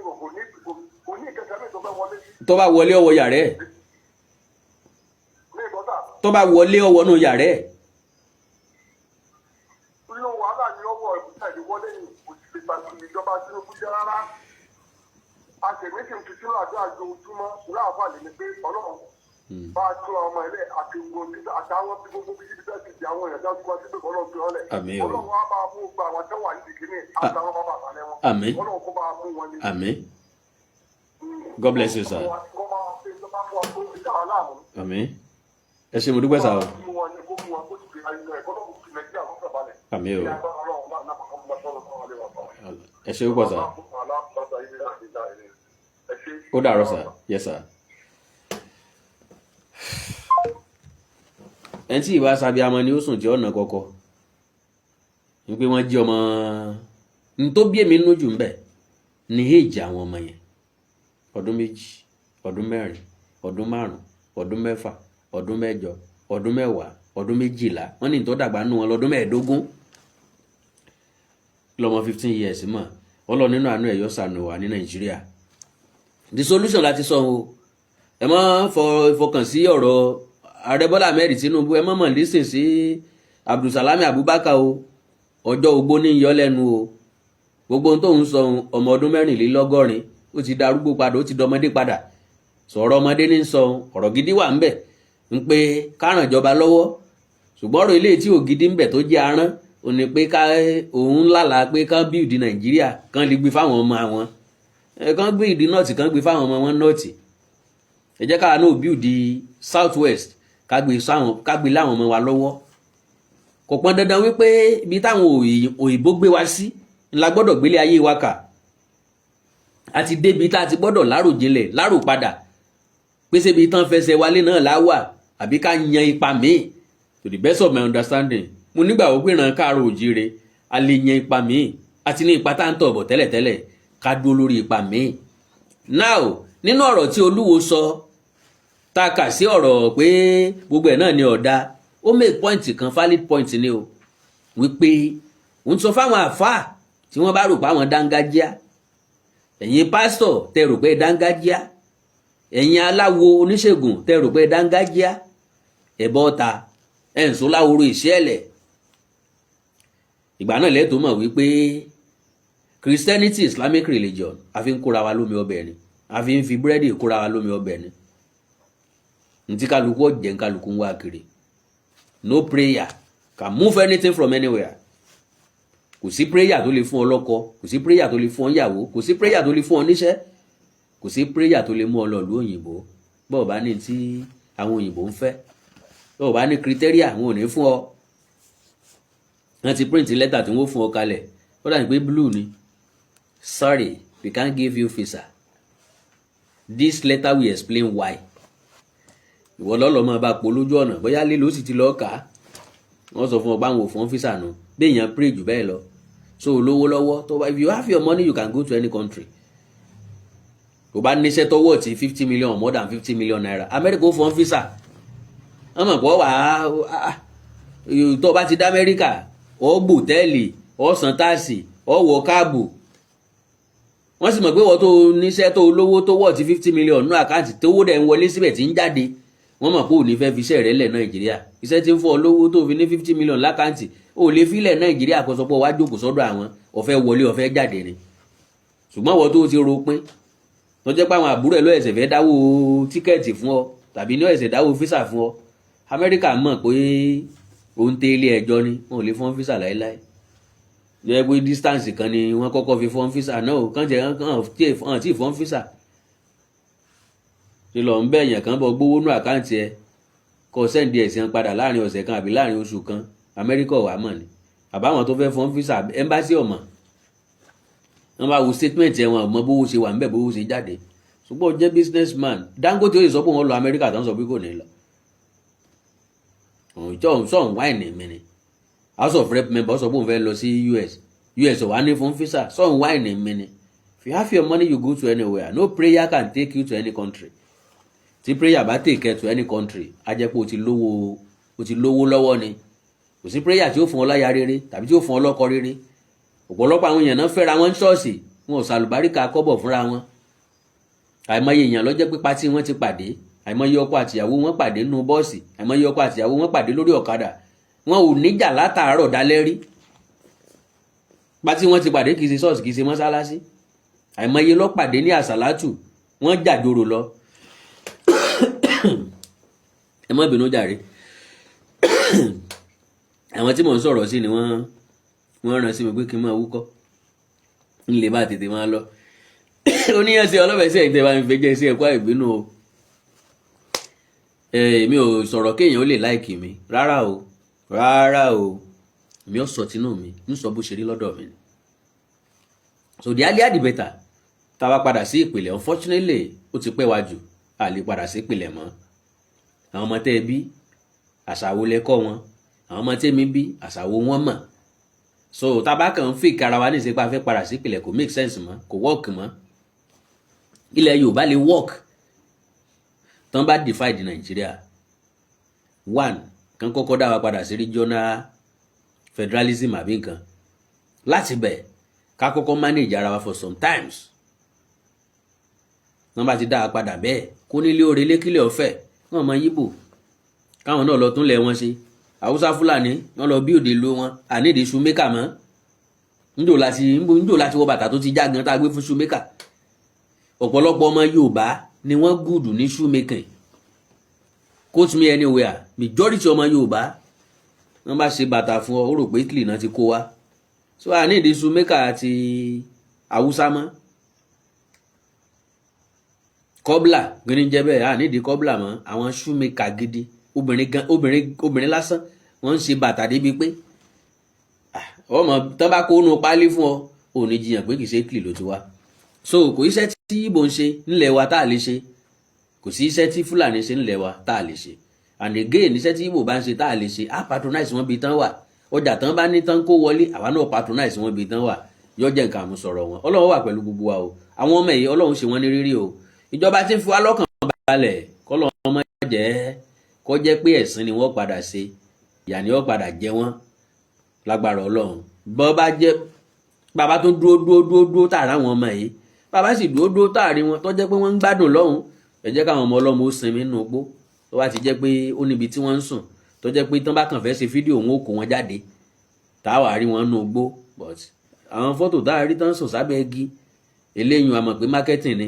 kò ní ìkẹkẹ mi tó fẹ́ wọlé. tó bá wọlé ọwọ́ yàrá ẹ̀. ní ìbọ́tà. tó bá wọlé ọwọ́ nù yàrá ẹ̀. nínú wàhálà ní ọwọ́ ìbùsàdì wọlé ní òṣìṣẹ́ ìjọba Tinubu jẹ́ rárá. àtẹ̀mí kì í fi sínú àjọ àjọ ojúmọ́ láàfà lè ní pé Ọlọ́run bá a tún ọmọ ilé àti àtàwọn tí gbogbo bí ibi tẹ́sí di àwọn èèyàn dájú wá sí pé Ọlọ́run fi hàn lẹ̀. Ọlọ́run wa máa mú gba àwọn tẹ́wà yìí kìíní àtàwọn bàbá àtàlẹ́ wọn. Ọlọ́run kó máa mú wọn ní. Àmín. God bless you sir. Àmín. ẹ ṣé mo dúpẹ́ sá o. Kó mú wọn kó sì fi ayé ẹ̀kọ́ náà kó fi Nàìjíríà fún ìfọ̀balẹ̀. Àmín o. Ní agbára Ọlọ́run bá náà kọ́ mọ́ sọ́dọ̀ fún alẹ́ wa sọ. ẹ ṣé púpọ̀ sá. ó dàárọ̀ sá. yes sá. ẹni tí ìbá sábẹ́ amọ ni ó sùn tí ọ̀nà kọ̀kọ̀ ní pé wọ́n jí ọmọ ní tó bí èmi nínú jù ń bẹ̀ ní èjì àwọn ọmọ yẹn ọdún 2, ọdún 4, ọdún 5, ọdún 6, ọdún 8, ọdún 10, ọdún 12 wọ́n ní tó dàgbà nù wọn lọ́dún 15 lọ́mọ 15 years mọ̀ ọlọ́ nínú àánú ẹ̀yọ́ sànù wà ní Nàìjíríà. The solution láti sọ o ẹ má fọkàn sí ọ̀rọ̀ ààrẹ Bọ́lá Ahmed Tinubu, ẹ má mọ̀ lísìn sí Abdulsalami Abubakar o, ọjọ́ ogbó ní yọ lẹ́nu o. Gbogbo ohun tó ń sọ ọmọ ọdún 64 ó ti darúgbó padà, ó ti dọmọdé padà. Sọ̀rọ̀ ọmọdé ní sọ ọ̀rọ̀ gidi wà ńbẹ̀ ń pé káràn ìjọba lọ́wọ́, ṣùgbọ́n ọ̀rọ̀ ilé tí ò gidi ńbẹ̀ tó jẹ́ arán ò ní pé òun lálàá pé kán build Nàìjíríà kán lè gbé fáwọn ọmọ àwọn, kán gbé ìdí nọ́ọ̀tì kán gbé fáwọn ọmọ wọn nọ́ọ̀tì. Ẹ jẹ́ káwa náà build South West ká gbé láwọn ọmọ wa lọ́wọ́. Kò pọn dandan wípé ibi táwọn òyìnbó gbé wa sí ńlá gbọ́dọ̀ gbélé ayé wa kà. Àti débi tá a ti gbọ́dọ̀ láròjinlẹ̀ lárò padà pé ṣé ibi tán fẹsẹ̀ wálé náà láwà àbí ká yan ipa míì. To the best of my understanding mo nígbàgbọ́ pé ìran káàrọ̀ òjíire a lè yan ipa míì àti ní ipa tá à ń tọ̀ bọ̀ tẹ́lẹ̀tẹ́lẹ̀ ká dúró lórí ipa míì. Now nínú ọ̀rọ̀ tí Olúwo sọ tá a kà sí ọ̀rọ̀ pé gbogbo ẹ̀ náà ni ọ̀dà, ó make point kan, valid point ni o, wípé òun sọ fáwọn àfáà tí wọ́n bá rò pé àwọn dángájíá, ẹ̀yin pásítọ̀ tẹ́ rò pé dángájíá, ẹ̀yin aláwo oníṣègùn tẹ́ rò pé dángájíá, ẹ̀bọ ọ̀tà ẹ̀ǹsó láwòrò ìṣẹ́lẹ̀. Ìgbà náà lẹ́tọ̀ọ́ mọ̀ wípé Christianity, Islamic religion a fi ń kóra wa lómi ọbẹ̀ ni, a fi ń fi búrẹ́dì kóra wa lómi ọbẹ̀ ni. Ntí kálukú ọ̀jẹ̀ kálukú ń wá kiri. No prayer can move anything from anywhere. Kò sí prayer tó lè fún ọ lọ́kọ, kò sí prayer tó lè fún ọ níyàwó, kò sí prayer tó lè fún ọ níṣẹ́, kò sí prayer tó lè mú ọ lọ ìlú òyìnbó. Bọ́ọ̀ bá ní tí àwọn òyìnbó ń fẹ́, bọ́ọ̀ bá ní criteria wọn ò ní fún ọ. Wọ́n ti print letter tí wọ́n fún ọ kalẹ̀, ó dàbí pé blue ni. Sorry, we can't give you visa. This letter will explain why. Ìwọ lọ́lọ́ máa bá pọ̀ lójú ọ̀nà bóyá lílo sì ti lọ́ọ́ kà á. Wọ́n sọ fún ọ báwọn ò fún físà nù béèyàn pray jù bẹ́ẹ̀ lọ. So olówó lọ́wọ́ tó bá, if you have your money you can go to any country. Tó bá níṣẹ́ tọ́wọ́ ti 50 million, more than 50 million naira, Amẹ́ríkà ó fún físà. Wọ́n mọ̀ pọ̀ wá tó bá ti dá Amẹ́ríkà ó gbòtẹ́ẹ̀lì ó san táàsì ó wọ káàbù. Wọ́n sì mọ̀ pé wọ́n tó níṣẹ́ tó olówó tó wọ̀ ti 50 million nú àkáǹtì tó wó dẹ̀ ń wọlé síbẹ̀ tí ń jáde. Wọ́n mọ̀ pé ò ní fẹ́ fi iṣẹ́ rẹ̀ lẹ̀ Nàìjíríà. Iṣẹ́ tí ń fún ọ lówó tó fi ní 50 million lákáǹtì ò lè fi lẹ̀ Nàìjíríà kó sọ pé wá jókòó sọ́dọ̀ àwọn ọ̀fẹ́ wọlé ọ̀fẹ́ jáde ni. Ṣùgbọ́n wọ́n tó ti ro pín tó jẹ́ pé àwọn àbúrò ẹ̀ ló ẹ̀sẹ̀ fẹ́ dáwó tíkẹ́ẹ̀tì fún ọ tàbí ní ẹ̀sẹ̀ dáwó físà fún ọ. Amẹ́ríkà mọ̀ pé òun tẹ ilé ẹjọ́ ni wọn ò lè fún físà láéláé. Jẹ́ pé distance kan ni wọ́n kọ́kọ́ fi fún físà náà kàn jẹ́ kàn tí fún físà. Ṣé lọ ń bẹ̀ yẹn kan bọ̀ gbówó nú àkáǹtì ẹ kó sẹ́ǹdì ẹ̀sìn padà láàrin ọ̀sẹ̀ kan àbí láàrin oṣù kan, Amẹ́ríkà wà mọ̀ ni. Àbáwọn tó fẹ́ fún físà ẹ́mbásí ọ̀mọ̀. Wọ́n bá wo statement ẹ̀ wọn mọ bówó ṣe wà ńbẹ̀ bówó ṣe jáde. Ṣùgbọ́n jẹ́ businessman Dangote ó lè sọ pé wọ́n lọ Amẹ́ríkà tán sọ pé kò ní lọ. Òun sọ̀n wáìnì mi ni. House of Rep member sọ pé òun fẹ́ lọ sí US wà ní fún físà sọ̀n wáìnì mi ni. If you have your money you go to anywhere. No prayer can take you to any country. Tí prayer bá take you to any country á jẹ́ pé o ti lówó lọ́wọ́ ni. Kò sí prayer tí ó fún ọ láya rere tàbí tí ó fún ọ lọ́kọ rere. Ọ̀pọ̀lọpọ̀ àwọn èèyàn náà fẹ́ra wọn ṣọ́ọ̀ṣì wọn ò sàlùbáríkà kọ́bọ̀ fúnra wọn. Àìmọye èèyàn ló jẹ́ pé pátì wọn ti pàdé, àìmọye ọkọ àtìyàwó wọn pàdé nínú bọ́ọ̀sì, àìmọye ọkọ àtìyàwó wọn pàdé lórí ọ̀kadà. Wọn ò níjà látàárọ̀ dalẹ́ rí. Pátì wọn ti pàdé kìí ṣe ṣọ́ọ̀ṣì kìí ṣe mọ́sálásí. Àìmọye ló pàdé ní àsàlátù wọn jàjòrò lọ. Ẹ má bínú jàre. Àwọn tí mò ń sọ̀rọ̀ sí ni wọ́n rán sí mi pé kí n máa wúkọ́ ń lè bá tètè máa lọ. Oníyàn sí ọlọ́fẹ̀ẹ́ sí ẹ̀jẹ̀ bá mi fẹ́ jẹ́ sí ẹ̀kọ́ ìbínú o. èmi ò sọ̀rọ̀ kéèyàn ó lè láìkì mi rárá o mi ò sọ tinú mi ń sọ bó ṣe rí lọ́dọ̀ mi. So the earlier the better. Tá a bá padà sí ìpìlẹ̀, unfortunately ó ti pẹ́ wá jù a lè padà sí ìpìlẹ̀ mọ́. Àwọn ọmọ tẹ́ ẹ bí àṣàwò lẹ́kọ́ wọn, àwọn ọmọ tẹ́ mi bí àṣàwò wọn mọ̀. So tá a bá kàn ń fake ara wa ní ìsepá fẹ́ padà sí ìpìlẹ̀ kò make sense mọ́, kò work mọ́. Ilẹ̀ Yorùbá lè work tán bá divide Nàìjíríà. One, kan kọ́kọ́ dá wa padà sí regional federalism àbí nǹkan. Láti bẹ̀ ká kọ́kọ́ manage ara wa for some times. Wọ́n bá ti dá a padà bẹ́ẹ̀ kó nílé oore lékílẹ̀ ọ̀fẹ́ wọ́n mọ Yíbò káwọn náà lọ tún lẹ̀ wọ́n ṣe. Haúsá Fúlàní wọ́n lọ bí òde lo wọn àníìdí shoemaker mọ́. Ńdò láti wọ bàtà tó ti já gan tá a gbé fún shoemaker. Ọ̀pọ̀lọpọ̀ ọmọ Yorùbá ni wọ́n gùdù ní shoemaking. Quote me anywhere, majority ọmọ Yorùbá wọ́n bá ṣe bàtà fún ọ ó rò pé Italy náà ti kó wá. So àníìdí shoemaker àti Haúsá mọ́. Kọ́bla gbẹ̀rin jẹ́ bẹ́ẹ̀ nídìí kọ́bla mọ́ àwọn shoemaker gidi obìnrin lásán wọ́n ń ṣe bàtà débi pé ọmọ tán bá kó nu pálí fún ọ ò ní jiyàn pé kì í ṣe Italy ló ti wá. So kò iṣẹ́ tí Ìgbò ń ṣe nílẹ̀ wa tá a lè ṣe, kò sí iṣẹ́ tí Fúlàní ṣe nílẹ̀ wa tá a lè ṣe. And again iṣẹ́ tí Ìgbò bá ń ṣe tá a lè ṣe á patronize wọn bí tán wà. Ọjà tán bá ní tán kó wọlé àwa náà patronize wọn bí tán wà. Yóò jẹ́ nǹkan àmúsọ̀rọ̀ wọn. Ọlọ́run wà pẹ̀lú gbogbo wa o. Àwọn ọmọ yìí Ọlọ́run ṣe wọ́n ní rírí o. Ìjọba tí ń fi wá lọ́kàn balẹ̀ kọ́lọ́ ọmọ jẹ́ kó jẹ́ pé ẹ̀sìn ni wọ́n padà ṣe, ìyà ni wọ́n padà jẹ wọ́n lágbára Ọlọ́run. Bọ́ bá jẹ́ bàbá tó dúró tààrà àwọn ọmọ yìí, bàbá sì dúró tààrí wọn tó jẹ́ pé wọ́n ń gbádùn lọ́hùn, ẹ jẹ́ káwọn ọmọ ọlọ́mọ ó sinmi nínú igbó tó bá ti jẹ́ pé ó níbi tí wọ́n ń sùn tó jẹ́ pé tán bá kàn fẹ́ ṣe fídíò wọn ó kó wọn jáde táwa rí wọn nínú igbó. But àwọn fọ́tò táà rí tán sùn sábẹ́ igi eléyìí a mọ̀ pé marketing ni.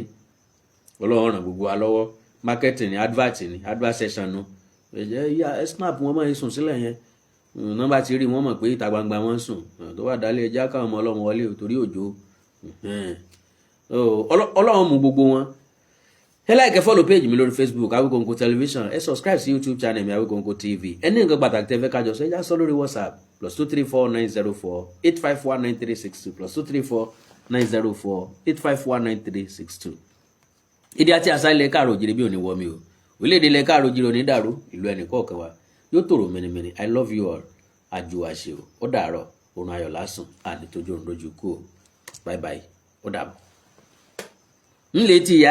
Ọlọ́run ràn gbogbo wa lọ́wọ́. Marketing ni advert session nu ẹ̀jẹ̀ snap wọn máa ń sùn sílẹ̀ yẹn nọ́mbà ti rí wọn mọ̀ pé ìta gbangba wọn sùn tó wà dálé ẹja káwọn ọmọ ọlọ́mọ wọlé torí òjò. Ọlọ́run mú gbogbo wọn. Ẹ like ẹ follow page mi lórí Facebook Awikonko television, ẹ subscribe sí YouTube channel mi Awikonko TV. Ẹni nǹkan pàtàkì tẹ́ fẹ́ kájọ sọ ẹ já sọ lórí WhatsApp +2349048519362 +2349048519362. Ìdí àti àṣà ilẹ̀ káàrọ̀ òjìrì bí òní wọ́ mi o. Orílẹ̀-èdè ilẹ̀ káàrọ̀ òjìrì òní dàrú, ìlú ẹnì kọ̀ọ̀kan wa yóò tòrò mẹ́nimẹ́ni. I love you all. Àjò àṣẹ o. Ó dàárọ̀, òrùn ayọ̀ lásùn, àní tójú òrùn lójú kú o. Bye bye. Ó dàbọ̀. Ńlẹ̀ ti yá.